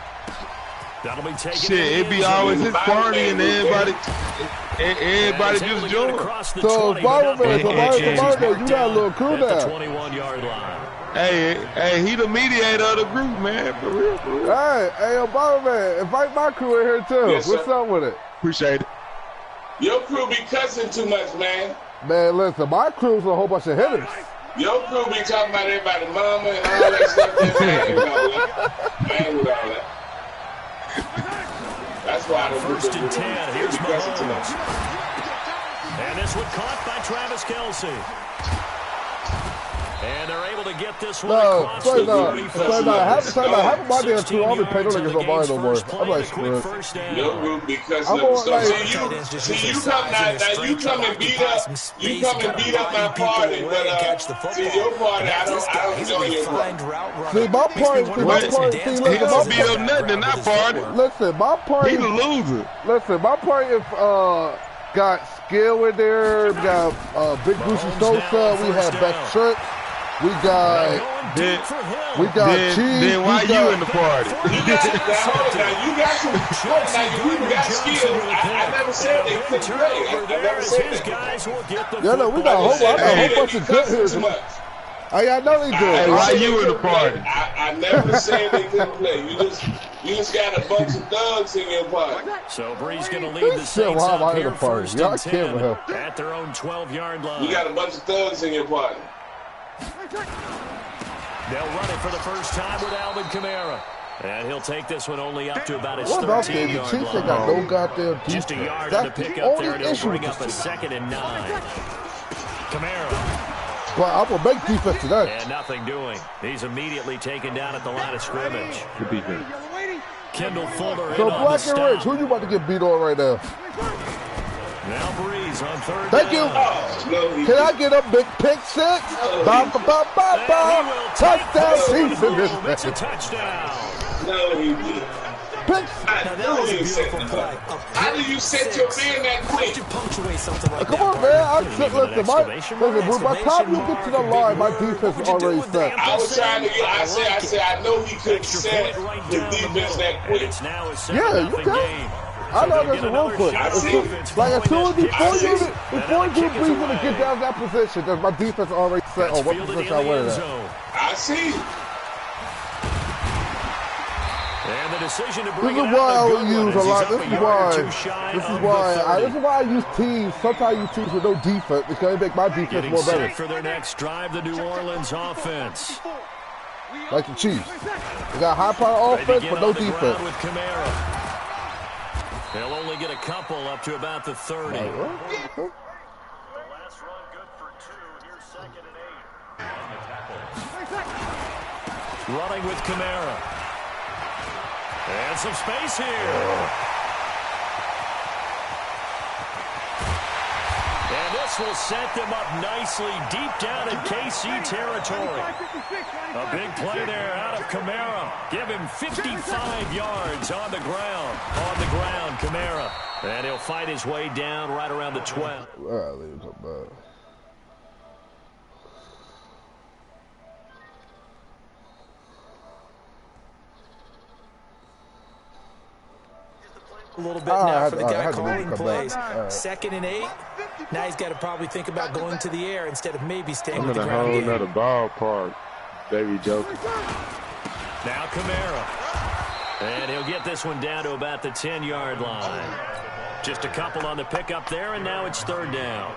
That'll be taken. Shit, it be always his party and everybody just join. So, Spider-Man, you got a little crew now. 21-yard line. Hey, he the mediator of the group, man. For real. Hey, Spider-Man, invite my crew in here too. Yes, what's up with it? Appreciate it. Your crew be cussing too much, man. Man, listen, my crew's a whole bunch of hitters. Your crew be talking about everybody's mama and all that stuff. I ain't with all that. That's why I don't First and 10. Here's Mahomes. And this one caught by Travis Kelce. And they're able to get this one across the 35. Half of my damn crew, I don't be paying no niggas on mine no more. I'm like, screw it. Your group because of the stuff. See, you come and beat up my party, but see, your party, I don't join your party. See, my party, He don't beat up nothing in that party. Listen, my party. He the loser. Listen, my party got Skill in there. We got Big Boosie Sosa. We had Beck Church. We got Cheese. Then why you in the party? You got some skill. I never said they couldn't play. I never said that. Yeah, no, we got a whole bunch of good hitters. I know they do. Hey, why you in the party? I never said they couldn't play. You just got a bunch of thugs in your party. So Bree's going to lead the Saints up here first and 10 at their own 12-yard line. You got a bunch of thugs in your party. They'll run it for the first time with Alvin Kamara. And he'll take this one only up to about his 13-yard line. The Chiefs ain't got no goddamn defense. Just a yard to pick up there, and he'll bring up a 2nd and 9. Kamara. Well, I'm going to make defense today. And nothing doing. He's immediately taken down at the line of scrimmage. Good defense. Kendall Fuller so in on Black the and stop. Rich, who you about to get beat on right now? Now Breeze on 3rd Thank you. Can I get a big pick six? Touchdown Chiefs in this It's a touchdown. No, he did. Pick. That was a beautiful play. How do you set your man that quick? To punctuate something like Come that. on, man. By the time you get to the line, my defense is already set. I was trying to get. I said, I know he couldn't set the defense that quick. Yeah, you can. I know this is real quick. Like as soon as before you breathe in to get down that position, because my defense already set on what position I went at. I see. And the decision to This bring is it why I out would use a lot. This is why I use teams. Sometimes I use teams with no defense because they make my defense more better. For their next drive, the New Orleans offense. Like the Chiefs. They got high-power offense, but no defense. With Kamara. They'll only get a couple up to about the 30. Okay. The last run good for 2. Here's 2nd and 8. Running with Kamara. And some space here. And this will set them up nicely deep down in KC territory. A big play there out of Kamara. Give him 55 yards on the ground. On the ground, Kamara. And he'll fight his way down right around the 12. A little bit now for the guy calling plays. 2nd and 8. Now he's got to probably think about going to the air instead of maybe staying with the ground game. I'm in a whole nother ballpark, baby joker. Now Kamara. And he'll get this one down to about the 10-yard line. Just a couple on the pickup there, and now it's 3rd down.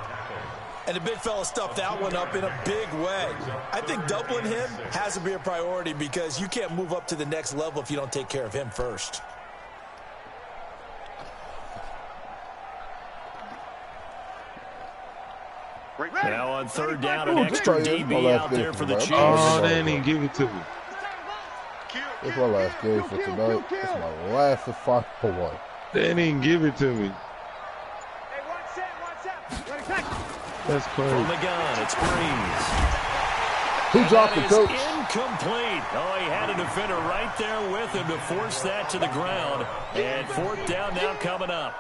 And the big fella stuffed that one up in a big way. I think doubling him has to be a priority because you can't move up to the next level if you don't take care of him first. Now on 3rd down, an extra DB out there for the Chiefs. Oh, they didn't even give it to me. That's my last game for tonight. That's my last 5-1. They didn't even give it to me. That's crazy. From the gun, it's Breeze. Who dropped the coach? Incomplete. Oh, he had a defender right there with him to force that to the ground. And 4th down now coming up.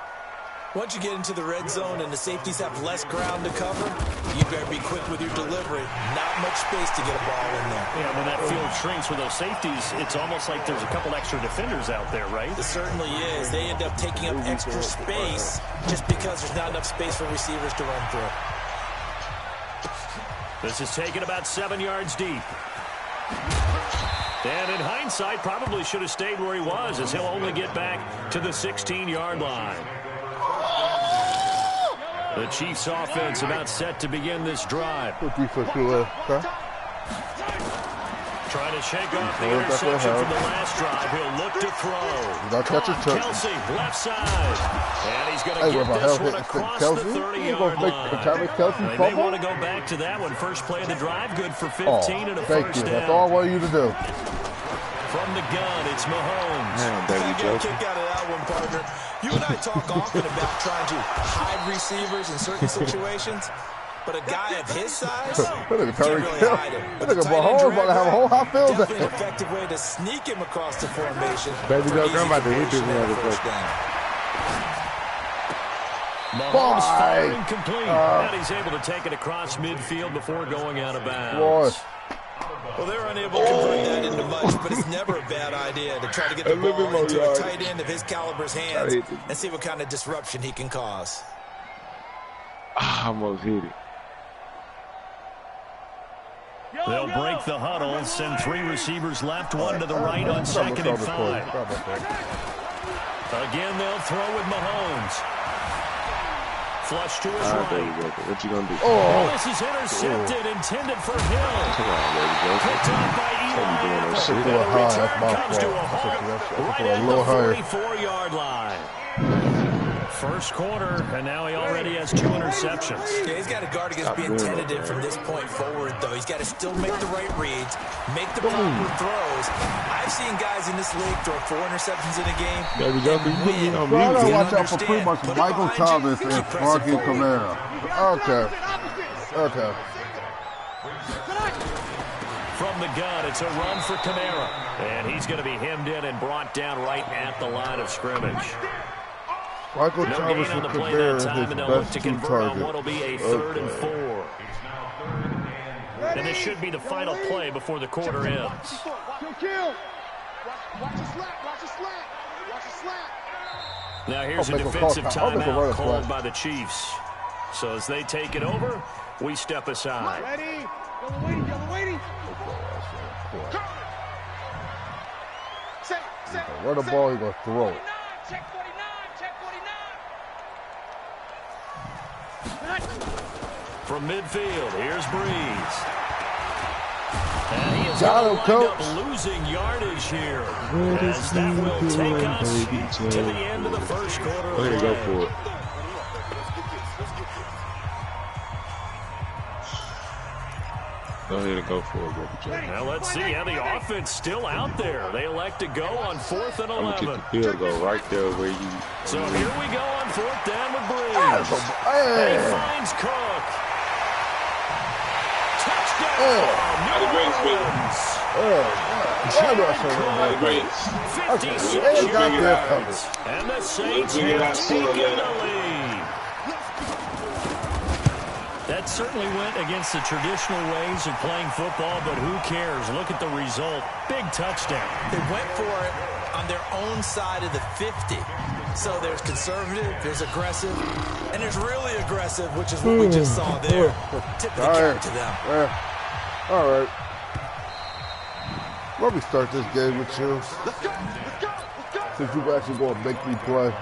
Once you get into the red zone and the safeties have less ground to cover, you better be quick with your delivery. Not much space to get a ball in there. Yeah, when that field shrinks with those safeties, it's almost like there's a couple extra defenders out there, right? It certainly is. They end up taking up extra space just because there's not enough space for receivers to run through. This is taken about 7 yards deep. And in hindsight, probably should have stayed where he was, as he'll only get back to the 16-yard line. The Chiefs offense about set to begin this drive. Trying to shake off the interception from the last drive. He'll look to throw. Kelsey, left side. And he's going to get this one across the 30-yard line. They may want to go back to that one. First play of the drive, good for 15 and a first down. That's all I want you to do. From the gun, it's Mahomes. I get a kick out of that one, partner. You and I talk often about trying to hide receivers in certain situations, but a guy of his size can't really hide him. But the tight end definitely an effective way to sneak him across the formation. Baby, I'm about to hit this one first down. Mahomes firing complete. And he's able to take it across midfield before going out of bounds. Well, they're unable to convert that into much, but it's never a bad idea to try to get the ball into a tight end of his caliber's hands and see what kind of disruption he can cause. I almost hit it. They'll break the huddle, send 3 receivers left, 1 to the right on 2nd and 5. Again, they'll throw with Mahomes. Flush to his right. What you gonna do? Oh, this is intercepted, intended for Hill. Come on, baby. Picked up by Eli. Comes to a halt right at the 44-yard line. First quarter, and now he already has 2 interceptions. Yeah, he's got to guard against being tentative from this point forward, though. He's got to still make the right reads, make the proper throws. I've seen guys in this league throw 4 interceptions in a game. There we go. You gotta watch out for pretty much Michael Thomas and Sparky Kamara. Okay. From the gun, it's a run for Kamara. And he's going to be hemmed in and brought down right at the line of scrimmage. Michael Thomas on the play that time, and they'll look to convert on what will be a 3rd and 4. And this should be the final play before the quarter ends. Now here's a defensive timeout called by the Chiefs. So as they take it over, we step aside. Run the ball, he's going to throw it. From midfield, here's Breeze. And he is losing yardage here. As that will take us to the end of the first quarter. There you go for it. Go ahead and go for it, Brother Joe. Now let's see how the offense still out there. They elect to go on 4th and 11. I'm going to get the field goal right there where you... So here we go on 4th down with Breeze. He finds Cook. Touchdown, New Orleans. 56 yards. And the Saints have taken the lead. That certainly went against the traditional ways of playing football, but who cares? Look at the result. Big touchdown. They went for it on their own side of the 50. So there's conservative, there's aggressive, and there's really aggressive, which is what we just saw there. Tip of the cap to them. All right. Let me start this game with you. Since you actually going to make me play.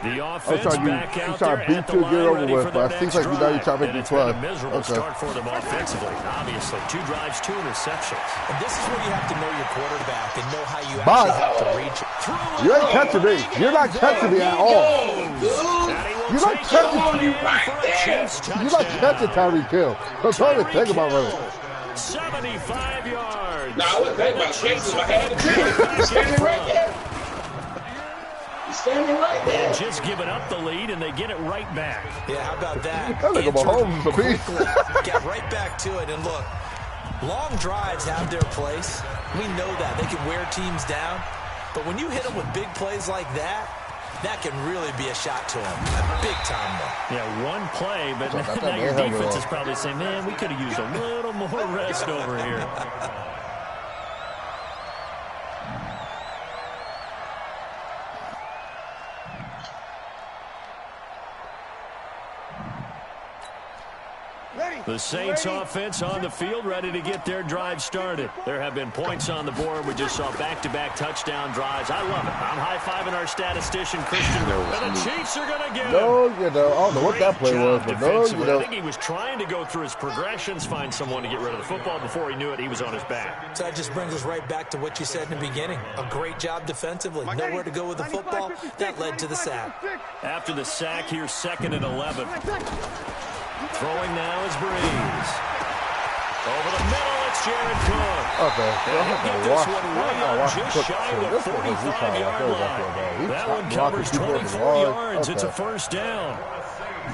The offense back out there at the line ready for their next drive. And it's been a miserable start for them offensively. Obviously, 2 drives, 2 interceptions. And this is where you have to know your quarterback and know how you actually have to reach. You ain't catching me. You're not catching me at all. You're not catching me. You're not catching Tyreek Hill. I'm trying to think about running. 75 yards. No, I wasn't thinking about catching him. I had to catch him. Standing right there. Standing right there. And just giving up the lead, and they get it right back. Yeah, how about that? That nigga Mahomes is a beast. Get right back to it, and look, long drives have their place. We know that. They can wear teams down. But when you hit them with big plays like that, that can really be a shot to them. A big-time one. Yeah, one play, but now your defense is probably saying, man, we could have used a little more rest over here. The Saints offense on the field, ready to get their drive started. There have been points on the board. We just saw back-to-back touchdown drives. I love it. I'm high-fiving our statistician, Christian. And the Chiefs are going to get him. No, you know, I don't know what that play was, but no, you know. I think he was trying to go through his progressions, find someone to get rid of the football. Before he knew it, he was on his back. So that just brings us right back to what you said in the beginning. A great job defensively. Nowhere to go with the football. That led to the sack. After the sack, here's 2nd and 11. Throwing now is Breeze. Over the middle, it's Jared Cook. Okay. And he'll get this one way out just shy of the 45-yard line. That one covers 24 yards. It's a first down.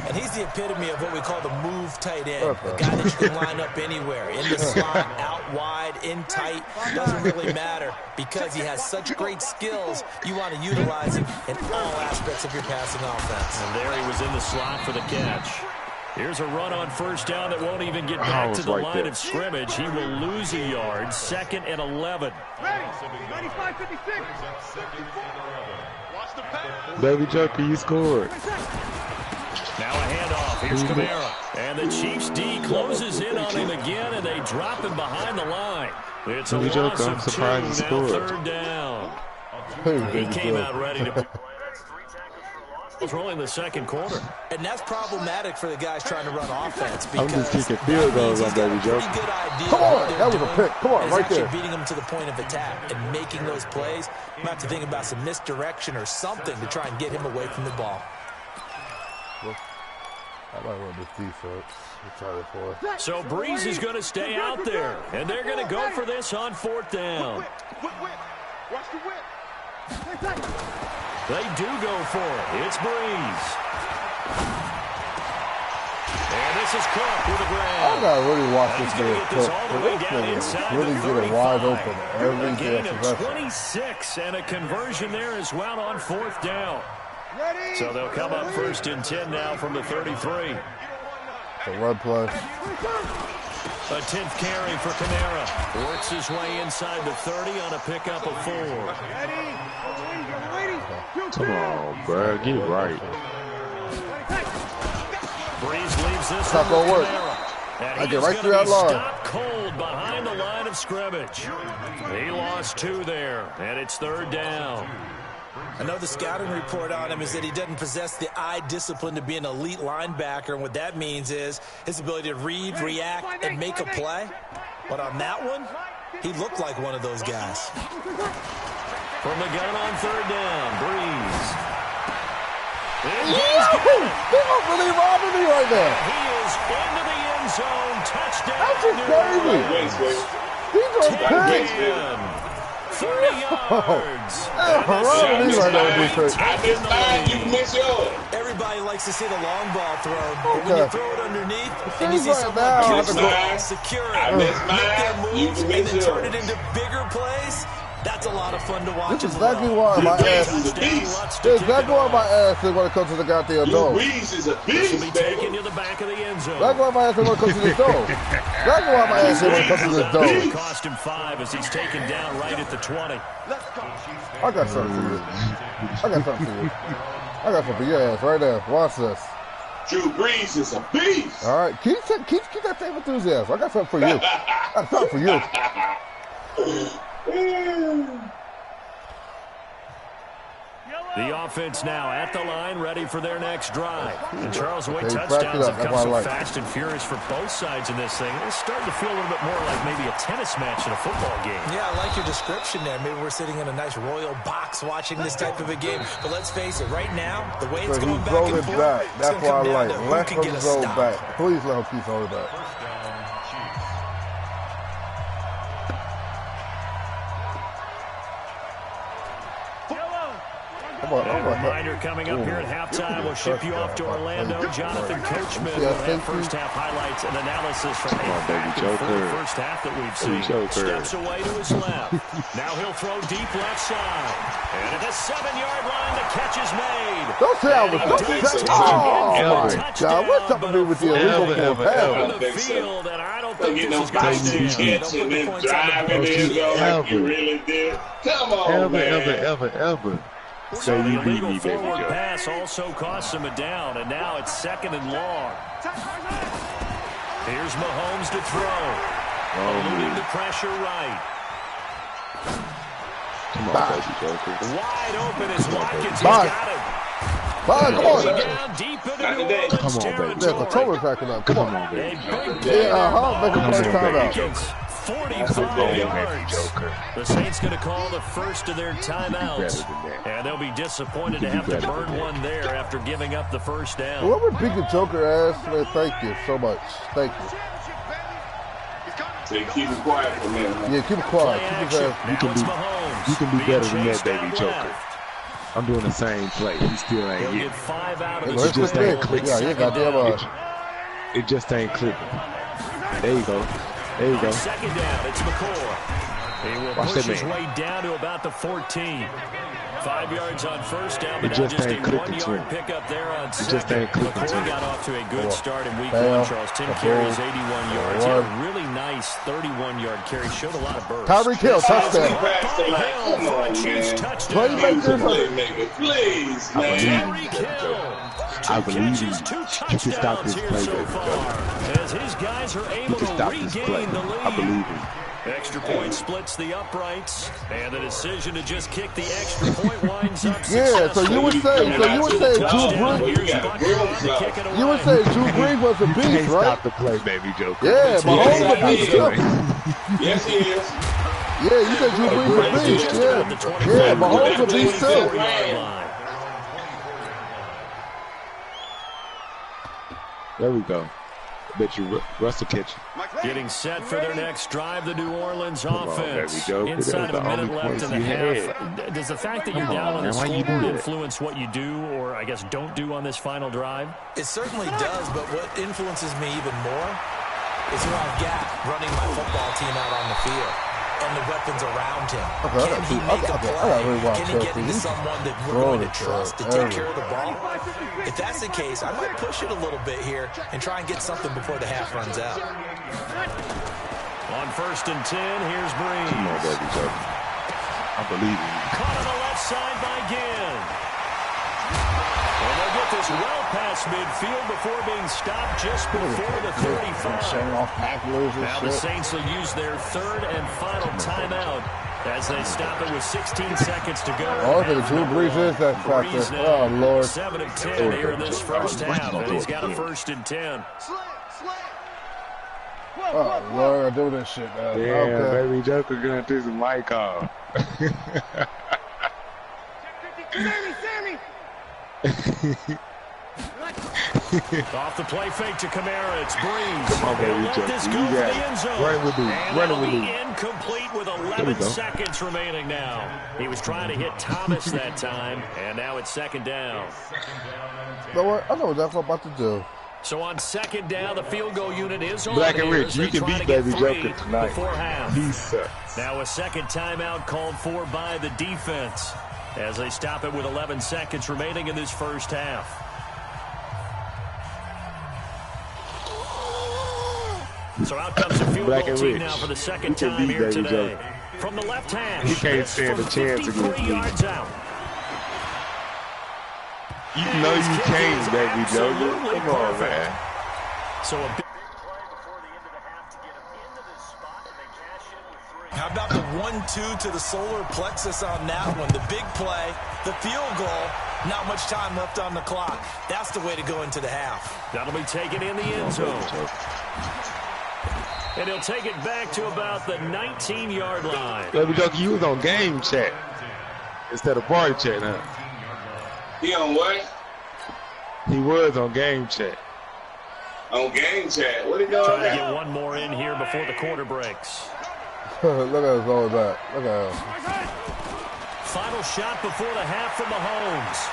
And he's the epitome of what we call the move tight end. A guy that you can line up anywhere. In the slot, out wide, in tight. Doesn't really matter because he has such great skills. You want to utilize him in all aspects of your passing offense. And there he was in the slot for the catch. Here's a run on first down that won't even get back to the line of scrimmage. He will lose a yard. 2nd and 11. Baby Joker, you scored. Now a handoff. Here's Kamara. And the Chiefs D closes in on him again, and they drop him behind the line. It's a loss of 2. Now 3rd down. He came out ready to... rolling the 2nd quarter. And that's problematic for the guys trying to run offense because I'm just kicking field goals on Baby Joe. Come on, that was a pick. Come on, right there. Beating them to the point of attack and making those plays. You might have to think about some misdirection or something to try and get him away from the ball. Well, I might run this defense. So Breeze is going to stay out there, and they're going to go for this on 4th down. Watch the whip. They do go for it. It's Breeze. And this is Cook with a grab. I gotta really watch this game. This all the way down inside really the 35. get it wide open. A gain of 26 and a conversion there as well on 4th down. So they'll come up 1st and 10 now from the 33. The run play. A 10th carry for Kamara. Works his way inside the 30 on a pickup of 4. Come on, bro. Get it right. Breeze leaves this not going to work. I get right through that line. Stopped cold behind the line of scrimmage. He lost 2 there, and it's 3rd down. I know the scouting report on him is that he doesn't possess the eye discipline to be an elite linebacker, and what that means is his ability to read, react, and make a play. But on that one, he looked like one of those guys. From the gun on 3rd down, Breeze. They're not really robbing me right now. He is into the end end zone. Touchdown. That's just crazy. These are picks. 30 yards. I missed mine. You miss yours. Everybody likes to see the long ball thrown, but when you throw it underneath and you see Right someone now, catch it, secure it, missed make mine. their You moves, can and miss then turn it yours. into bigger plays, that's a lot of fun to watch This is as well. exactly why my ass is. That's exactly why my ass is when it comes to the goddamn Drew dome. Brees is a This will be beast, taken baby. to the back of the end zone. That's why my ass is when it comes to this dome. That's why my ass is when it comes to this dome. Cost him 5 as he's taken down right at the 20. I got something for you. I got something for you. I got something for your ass right there. Watch this. Drew Brees is a beast. All right, keep that same enthusiasm. I got something for you. I got something for you. The offense now at the line, ready for their next drive. And Charles, the way Okay, back it touchdowns up. have come That's so what I like. fast and furious for both sides in this thing, it's starting to feel a little bit more like maybe a tennis match in a football game. Yeah, I like your description there. Maybe we're sitting in a nice royal box watching this type of a game. But let's face it, right now, the way it's So going he's back and rolling forth, back. it's That's going to what I come down like. to who Let can him get a roll stop. back. Please let him keep rolling back. A reminder coming up here at halftime. We'll ship you off to Orlando. Jonathan Coachman will have first half highlights and analysis from the first half that we've seen. Steps away to his left. Now he'll throw deep left side. And at the 7-yard line, the catch is made. Don't say I was. Oh, my God. What's up with me with the illegal pass? On the field, and I don't think You this know, is going to catch stand. and then driving in like you really did. Come on, man. Ever. So the illegal forward pass also costs him a down, and now it's 2nd and long. Here's Mahomes to throw. Eluding the pressure right. Come on, baby Joker. Wide open as Watkins got him. Come on. Down deep into New Orleans territory. There's a total backing up. Come on. A big Yeah, make him play timeout. 45 yards. The Saints going to call the first of their timeouts. And they'll be disappointed to have to burn one there after giving up the first down. Whoever beat the Joker ass, man, thank you so much. Thank you. Say keep it quiet for a minute. Yeah, keep it quiet. Keep his ass. You can be better than that, baby Joker. I'm doing the same play. He still ain't He'll getting get 5 out of It his just ain't clicking. Yeah, goddamn. It just ain't clicking. There you go. There you go. 2nd down, it's McCoy. He will Watch push that his man. way down to about the 14. 5 yards on first down, but It now just just a ain't clicking to 1-yard him. pickup there on just second. ain't clicking to McCoy him. got off to a good start in week Bam. 1, Charles. 10 carries, 81 yards. He had a really nice 31-yard carry. Showed a lot of burst. Tyreek Hill, touchdown. Come on, man. Playmaker, please, man. Tyreek Hill. I believe you. 2 You can stop touchdowns this here play, so baby far. Joker. As his guys are You able can to stop this play. regain the lead. I believe you. Extra point splits the uprights, and the decision to just kick the extra point winds up Yeah, so you would say, Drew Brees was a You beast, can't right? stop the play, baby Joker. Yeah, Mahomes a beast too. Yes, he is. Yeah, you said Drew Brees a beast. Yeah, Mahomes a beast too. There we go. Bet you Russell catch. Getting set for their next drive, the New Orleans on, offense. baby Joker. Inside That of a was the minute only left in the points you half. Does the fact that you're Come down on, on the man. Why you scoreboard do that? influence what you do, or I guess don't do on this final drive? It certainly does, but what influences me even more is who I've got running my football team out on the field and the weapons around him. Can he make a play? Can he get into someone that we're going to trust to take care of the ball? If that's the case, I might push it a little bit here and try and get something before the half runs out. On 1st and 10, here's Brees. Come on, baby Joker. I believe in you. Caught on the left side by Ginn. And they'll get this well past midfield before being stopped just before the 35. Now the Saints will use their 3rd and final timeout as they stop it with 16 seconds to go. Oh, the Drew Brees is that factor. Oh, Lord. 7 of 10 here in this first half, and he's got a 1st and 10. Oh, Lord, I do this shit, man. Yeah, Okay. baby Joker gonna do some mic off. Off the play fake to Kamara. It's Breeze. Come on, baby. Let this go for the end zone. Running with And running with incomplete with 11 seconds remaining now. He was trying to hit Thomas that time, and now it's second down. You know what? I know what that's about to do. So on second down, the field goal unit is on. Black and Rich, you can beat Baby Joker tonight. Before half. He sucks. Now a second timeout called for by the defense as they stop it with 11 seconds remaining in this first half. So out comes the field goal team now for the second time here today. From the left hash. He can't stand a chance against me. Yards out. You know you can't, Baby Joker. Come on, man. So a big How about the 1-2 to the solar plexus on that one? The big play, the field goal, not much time left on the clock. That's the way to go into the half. That'll be taken in the end zone. And he'll take it back to about the 19-yard line. Baby Joker, you was on game chat instead of party chat, huh? He on what? He was on game chat. On game chat. What are you doing? Trying to get one more in here before the quarter breaks. Look at us all that. Look at us. Final shot before the half from Mahomes.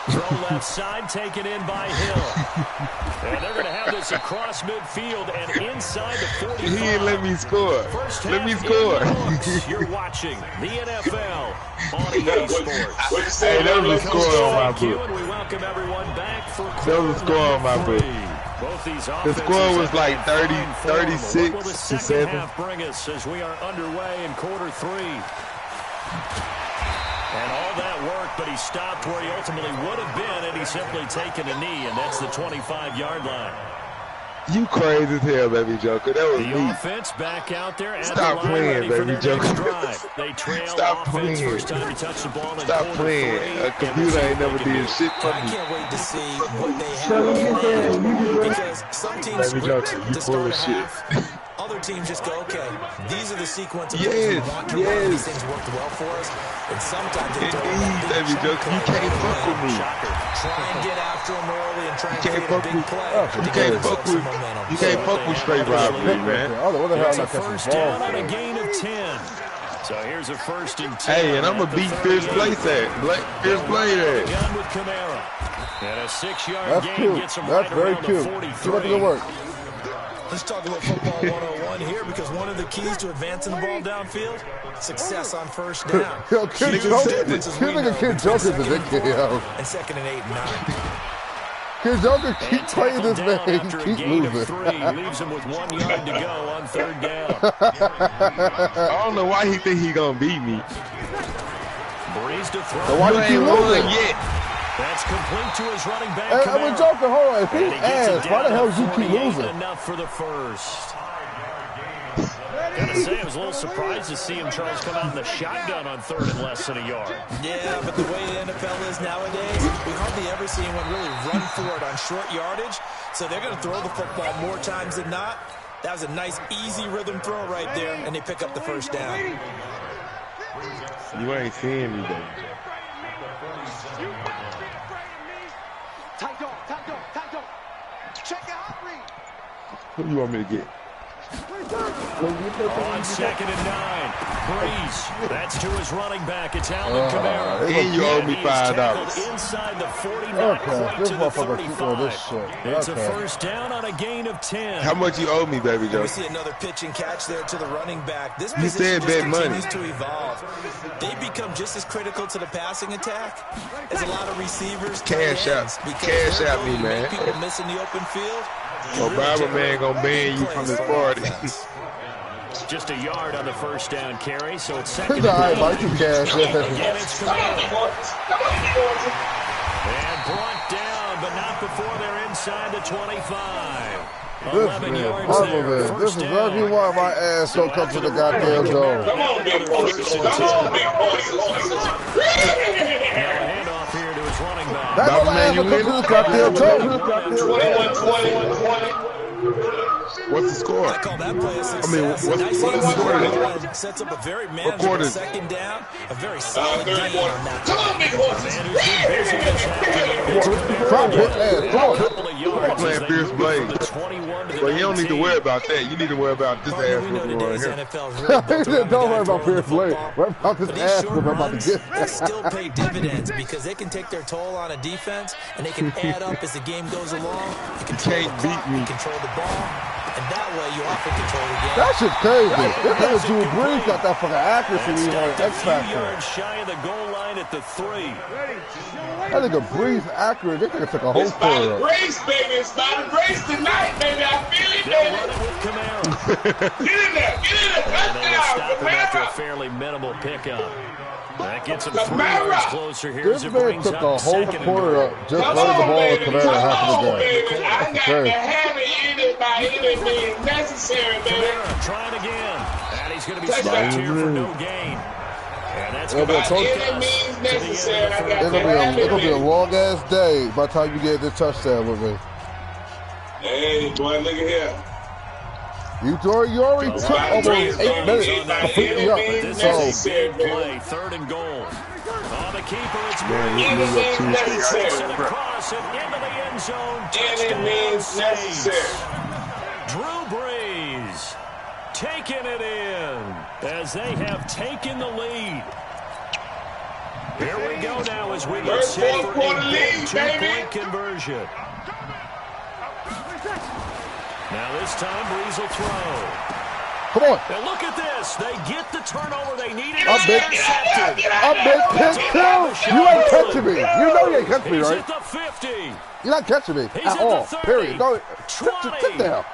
Throw left side, taken in by Hill. And they're going to have this across midfield and inside the 45. He didn't let me score. Let me score. You're watching the NFL on EA Sports. Hey, that was a score on my book. And we welcome everyone back for That was a score on my book. Both these The score was like 30, 36 to 7. Half bring us as we are underway in quarter three. And all that work, but he stopped where he ultimately would have been, and he's simply taken a knee, and that's the 25-yard line. You crazy as hell, Baby Joker. That was the me. offense back out there at Stop the line playing, ready Baby for their Joker. next drive. They trail Stop offense playing. first time he touched the ball in Stop quarter playing. three, A computer ain't never did shit for I me. can't wait to see what they have planned, because some teams Baby script Joker, you to full start of a shit. half. Other teams just go, okay, these are the sequence of Yes, plays we want to run. These yes. things worked well for us. And sometimes they throw Indeed, a big Baby chunk Joker, you play can't right fuck away. with me. Try and get after them early and try and You can't create a fuck big with play. you can't fuck with you can't fuck with straight robbery, man. Oh, what the hell? It's I'm a not catching first balls. down on a gain of 10. So here's a first and 10. Hey, and I'm gonna beat Fierce Place at Fierce Play at. Gun with Kamara. And a 6-yard That's gain cute. gets him That's right very around cute. the Keep up the 43. good work. Let's talk about football 101 here, because one of the keys to advancing the ball downfield, success on first down. Yo, Kid Joker. Kid Joker's a big kid, yo. And second and 8 and 9. Kid Joker keep And playing this tackled down man. after a Keep gain of losing. 3. Leaves him with 1 yard to go on third down. I don't know why he think he gonna beat me. Breeze to throw. So why you keep losing? Yet. That's complete to his running back. Hey, I'm a Joker. Hold on. If he And he gets it asked, why the down hell to did you keep 48, losing? Enough for the first. Gotta say, I was a little surprised to see him, Charles, come out in the shotgun on third and less than a yard. Yeah, but the way the NFL is nowadays, we hardly ever see anyone really run for it on short yardage. So they're going to throw the football more times than not. That was a nice, easy rhythm throw right there, and they pick up the first down. You ain't seeing me, baby. Who you want me to get? On second and 9, Breeze. That's to his running back. It's Alvin Kamara. And you owe me He is tackled $5. inside the 40, not Okay, quite this to the motherfucker keep doing 35. this shit. It's a Okay. first down on a gain of 10. How much you owe me, Baby We Joker? see another pitch and catch there to the running back. This You position said just bet money. continues to evolve. They become just as critical to the passing attack as a lot of receivers. Cash tight out. ends, because Cash their out me, ability to make man. People miss in the open field. Obama man gonna ban you from his party. Just a yard on the first down carry, so it's He's second all right, and Mike. You cash. Again, it's Kamara. And brought down, but not before they're inside the 25. This 11 man, yards all there. of it. This First is down. exactly why my ass don't come to the goddamn zone. Come on, big boy. Come on, big boy. Now a handoff here to his running back. That's why my ass don't come to the goddamn zone. 21-20. What's the score? I call that play a success. I mean, what's the score? Sets up a very manageable second down. A very solid game on that. Come on, big horses. Drop his ass. Come on. You're playing Fierce Blade. But you don't need to worry about that. You need to worry about this ass whooping right here. Don't worry about Fierce Blade. Worry about this ass whooping I'm about to get. They still pay dividends because they can take their toll on a defense and they can add up as the game goes along. You control the clock, you control the ball, and that way you often control the game. That shit's crazy. This nigga Drew Brees got that fucking accuracy when he on X Factor. Shy of the goal line at the 3. That nigga Brees accurate. This nigga took a whole It's by quarter the up. grace, baby. It's by the grace tonight, baby. I feel it, baby. Get in there. Get in there. Stop him after a Touchdown. fairly minimal pickup. That gets him 3 Kamara. yards closer here This as it man brings took up the whole second and quarter goal. up just Come running the on, ball with baby. Kamara Come half of on, the game. baby. I got to have it in it by any means necessary, baby. Kamara trying again. And he's going to be Touchdown. stopped here for no gain. And that's It'll going be to a take Any us means to the end necessary. of the I first. got It's to have it, gonna be a baby. long ass day by the time you get this touchdown with me. Hey, boy, look at here. You already took almost 8 minutes to beat me up. This So is a big play, 3rd and goal. On the keeper, it's Man, Brees. you New York Anything Tuesday. Takes it necessary. across and into the end zone. Any Touchdown means Saints. necessary. Drew Brees taking it in as they have taken the lead. Here we go now as we get First set for fourth-quarter a big lead, two-point conversion. Now this time Brees will throw. come on. And look at this. They get the turnover they needed. I'm big. I'm big pick too. You ain't catching me. You know you ain't catching me, He's right? at the 50. You're not catching me He's at at all. the 30, Period. No, 20. sit down.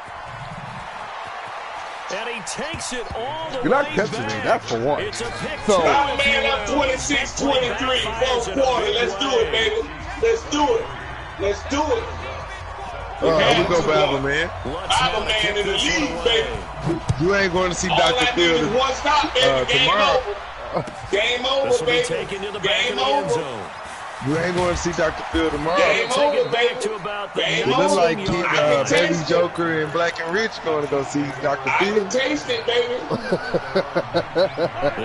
And he takes it all the You're not way catching me. back. That's for one. It's a pick So- two, I'm if you man up will. 26-23, fourth quarter. Let's do it, baby. Let's do it. Let's do it. Here we go, Bible man. I'm a man in the league, baby. You ain't going to see All Dr. I need is Field one stop, baby. Game tomorrow. over. Game This over, will be baby. taken to the back Game of the end over. zone. You ain't going to see Dr. Field tomorrow. Game Take over, it back baby. to about the Game It look over. like I can Baby taste it. Joker and Black and Rich going to go see Dr. I can Field. taste it, baby.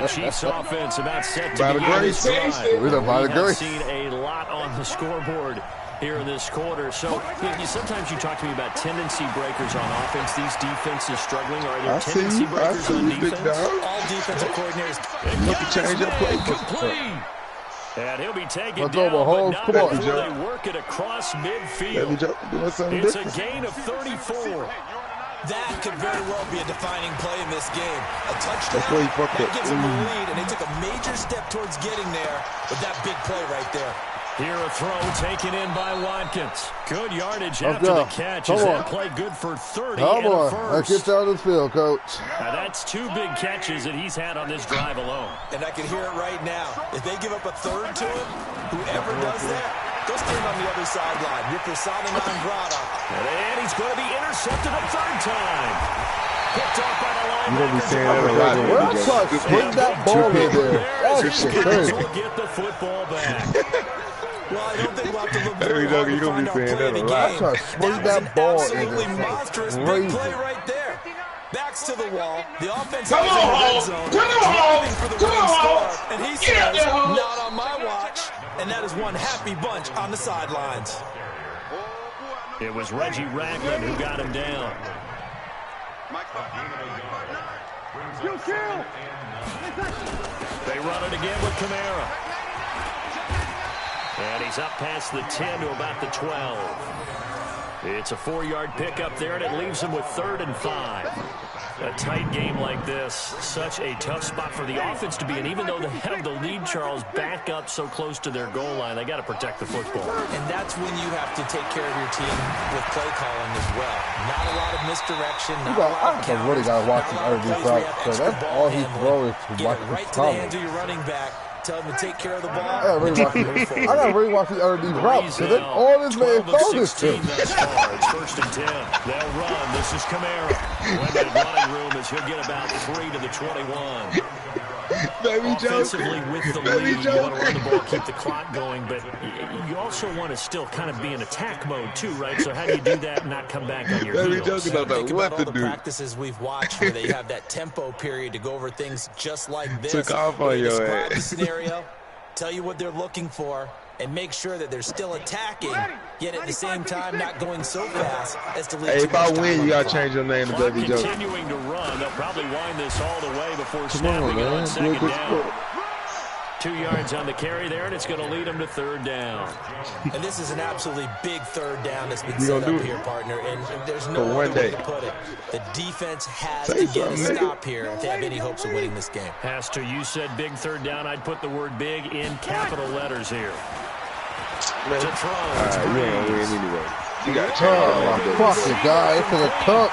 The Chiefs offense about set to By the begin this grace. drive. We done by the We have grace. seen a lot on the scoreboard here in this quarter. So sometimes you talk to me about tendency breakers on offense. These defenses struggling. Are there I see tendency you. I breakers see on you, big defense? dog. All defensive coordinators. You can change your play. Complete. And he'll be taken Let's down, go, Mahomes. but Come not on. before they work it across Baby midfield. Joker doing something It's a different. gain of 34. That could very well be a defining play in this game. A touchdown, That's where he fucked that up. gives them the lead, and they took a major step towards getting there with that big play right there. Here a throw taken in by Watkins. Good yardage Let's after go. the catch. Come Is on. that play good for 30 Come and a on. Let's get first? down this field, coach. Now that's 2 big catches that he's had on this drive alone. And I can hear it right now. If they give up a third to him, whoever does that, go stand on the other sideline. You're persona non grata. And he's going to be intercepted a 3rd time. Picked off by the linebacker. You're going to be saying that a lot. Where I try to swing that ball in there. That His shit kickers crazy. will get the football back. Well, I don't think we'll have to look Hey, very Doug, hard to you gonna find be our saying play of the that a lot. game. Try to swing was that an ball in absolutely there. monstrous Crazy. big play right there. Backs to the wall. The offense Come is in the on, red Hall. zone. Come on, Driving for the Come winning on, score. Hall. And he Get out says, there, Hall. not on my watch. And that is one happy bunch on the sidelines. It was Reggie Ragland who got him down. They run it again with Kamara. And he's up past the 10 to about the 12. It's a 4-yard pickup there, and it leaves him with 3rd and 5. A tight game like this, such a tough spot for the offense to be in. Even though they have the lead, Charles, back up so close to their goal line, they got to protect the football. And that's when you have to take care of your team with play calling as well. Not a lot of misdirection, not a lot of I really got to watch his early route. So that's all he throws to Get watch it his right to the hands comments. of your running back. Tell him to take care of the ball. I gotta really watch these other routes because all this man throws this to. Thus far. It's 1st and 10. They'll run. This is Kamara. Limited running room as he'll get about 3 to the 21. Offensively with the lead, you want to run the ball, keep the clock going, but you also want to still kind of be in attack mode too, right? So how do you do that and not come back on your heels? Think about all the practices we've watched where they have that tempo period to go over things just like this. Took off on your describe the scenario, tell you what they're looking for, and make sure that they're still attacking, yet at the same time not going so fast as to lead. Hey, if I win, you gotta change your name to Baby Joe. Continuing to run, they'll probably wind this all the way before snapping it on second down. 2 yards on the carry there, and it's going to lead them to third down. And this is an absolutely big third down that's been set up here, partner, and there's no other way to put it. The defense has to get a stop here if they have any hopes of winning this game. Pastor, you said big third down. I'd put the word big in capital letters here. Man. To throw. You ain't gonna win anyway. You got to fucking guy. It's in a tuck.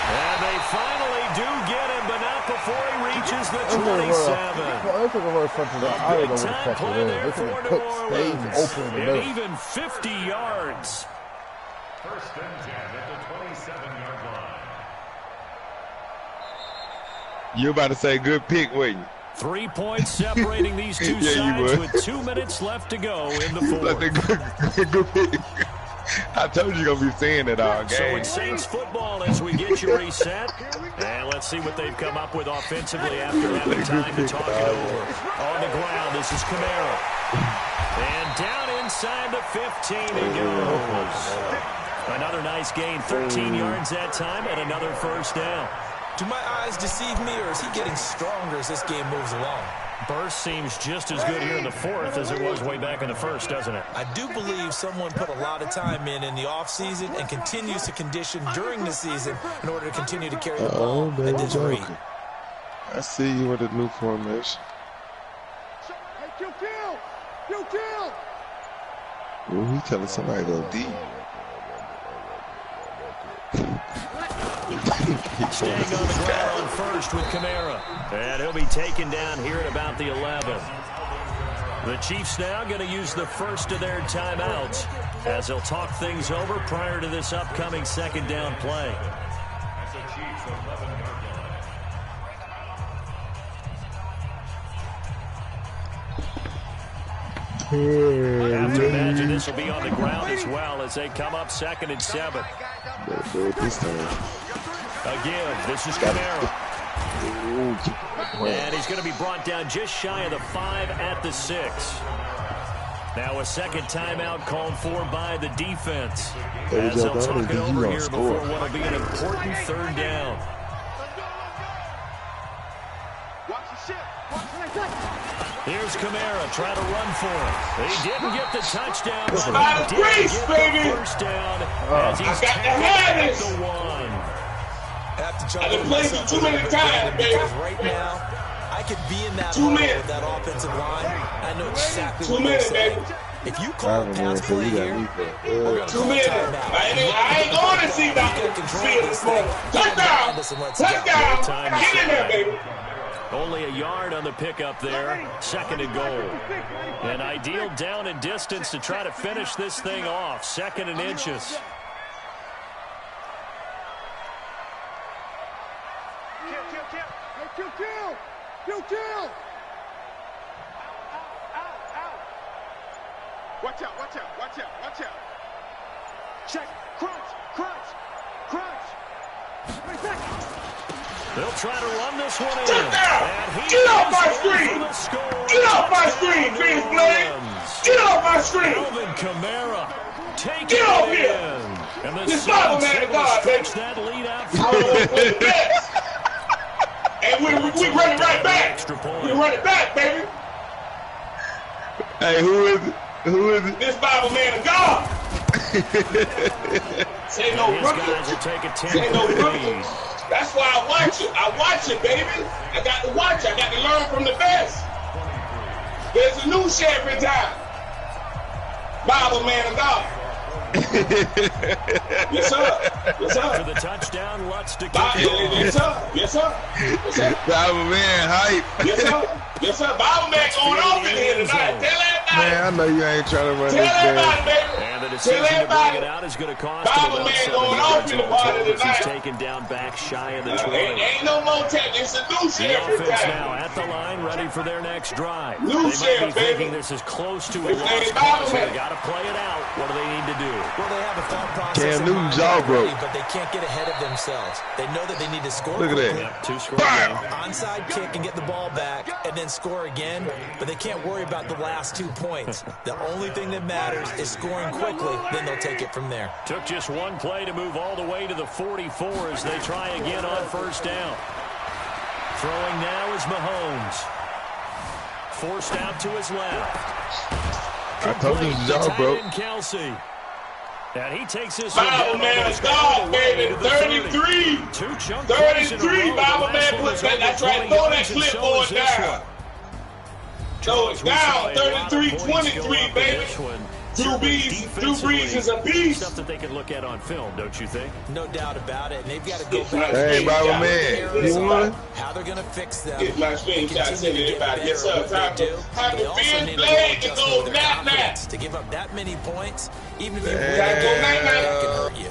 And they finally do get him, but not before he reaches the 27. This is the worst something that I don't know what the fuck it is. This is a cook stage open in the middle. And even 50 yards. First and 10 at the 27-yard line. You about to say good pick, wouldn't you? 3 points separating these two sides with 2 minutes left to go in the fourth. Good pick. I told you going to be saying it all game. So it's Saints football as we get you reset. And let's see what they've come up with offensively after having time to talk it over. On the ground, this is Kamara. And down inside the 15 he goes. Another nice gain, 13 yards that time, and another first down. Do my eyes deceive me, or is he getting stronger as this game moves along? Burst seems just as good here in the fourth as it was way back in the first, doesn't it? I do believe someone put a lot of time in the offseason and continues to condition during the season in order to continue to carry the ball at this rate. I see you with a new formation. Hey, kill! Ooh, he telling somebody to go deep. Staying on the ground on first with Kamara. And he'll be taken down here at about the 11. The Chiefs now going to use the first of their timeouts as they'll talk things over prior to this upcoming second down play. I have to imagine this will be on the ground as well as they come up 2nd and 7. A give. This is Kamara. And he's going to be brought down just shy of the 5 at the 6. Now a second timeout called for by the defense as they'll talk it over here before what will be an important third down. Here's Kamara trying to run for it. He didn't get the touchdown, but he did get the first down as he's tackled at the 1. I done played it too many times, baby. Right now, I could be in that with that offensive line. I know exactly what you're saying. If you call a pass play here, we're going to 2 minutes. I ain't going to see Dr. Fields. Touchdown! Touchdown! Get in there, baby. Only a yard on the pickup there. 2nd and goal. An ideal down and distance to try to finish this thing off. 2nd and inches. Kill! Watch out. Check. Crunch. They'll try to run this one in. Get off my screen! Get off my screen, Vince Blade! Get off my screen! Alvin Kamara taking Get off it here! in. And the This Bible man of God, stretch that lead out and we run it right back. We run it back, baby. Hey, who is it? This Bible man of God. Say no rookie. Say no rookie. That's why I watch it. I watch it, baby. I got to watch it. I got to learn from the best. There's a new shit every time. Bible man of God. Yes, sir. To the touchdown, Lutz to kick Yes, sir. Bible man hype. Yes, sir. Bible man going off in here tonight. Tell everybody. Man, I know you ain't trying to run Tell this game. everybody, baby. And the decision to bring it out is going to cost him about 7 yards all told as he's taken down back shy of the 20. Ain't no more tech. It's a new sheriff. The offense now at the line, ready for their next drive. New they might sheriff, be thinking baby. this is close to a lost cause, so they got to play it out. What do they need to do? Well, they have a thought process Cam Newton's jaw broke. but they can't get ahead of themselves. They know that they need to score. Look at that. Yep, 2-score game. Onside kick and get the ball back and then score again, but they can't worry about the last 2 points. The only thing that matters is scoring quickly, then they'll take it from there. Took just one play to move all the way to the 44 as they try again on first down. Throwing now is Mahomes. Forced out to his left. I told you the jaw broke. Kelsey. And he takes this Bible man, a dog, baby. 33. 33. Bible man puts that. That's right. Throw that clipboard down. Throw it down. 33-23, baby. Drew Brees is a beast. Stuff that they can look at on film, don't you think? No doubt about it, and they've got to go back. Hey, Bible man, you won? How they're going to fix them. Get my screen shot to everybody. Yes, sir. Time to have the fifth blade to go nap. To give up that many points, even if you Gotta go night. that can hurt you.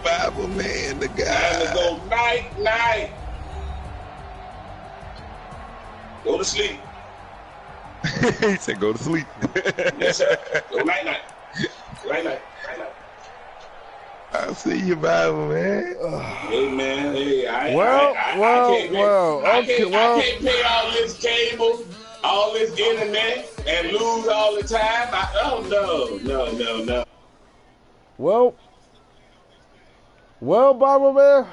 Bible man, the Time to guy. go night. Go to sleep. He said go to sleep. Yes, sir. Go night. Night. I see you, Bible man. Hey, man. Hey, I can't pay all this cable, all this internet, and lose all the time. No. Well, Bible man.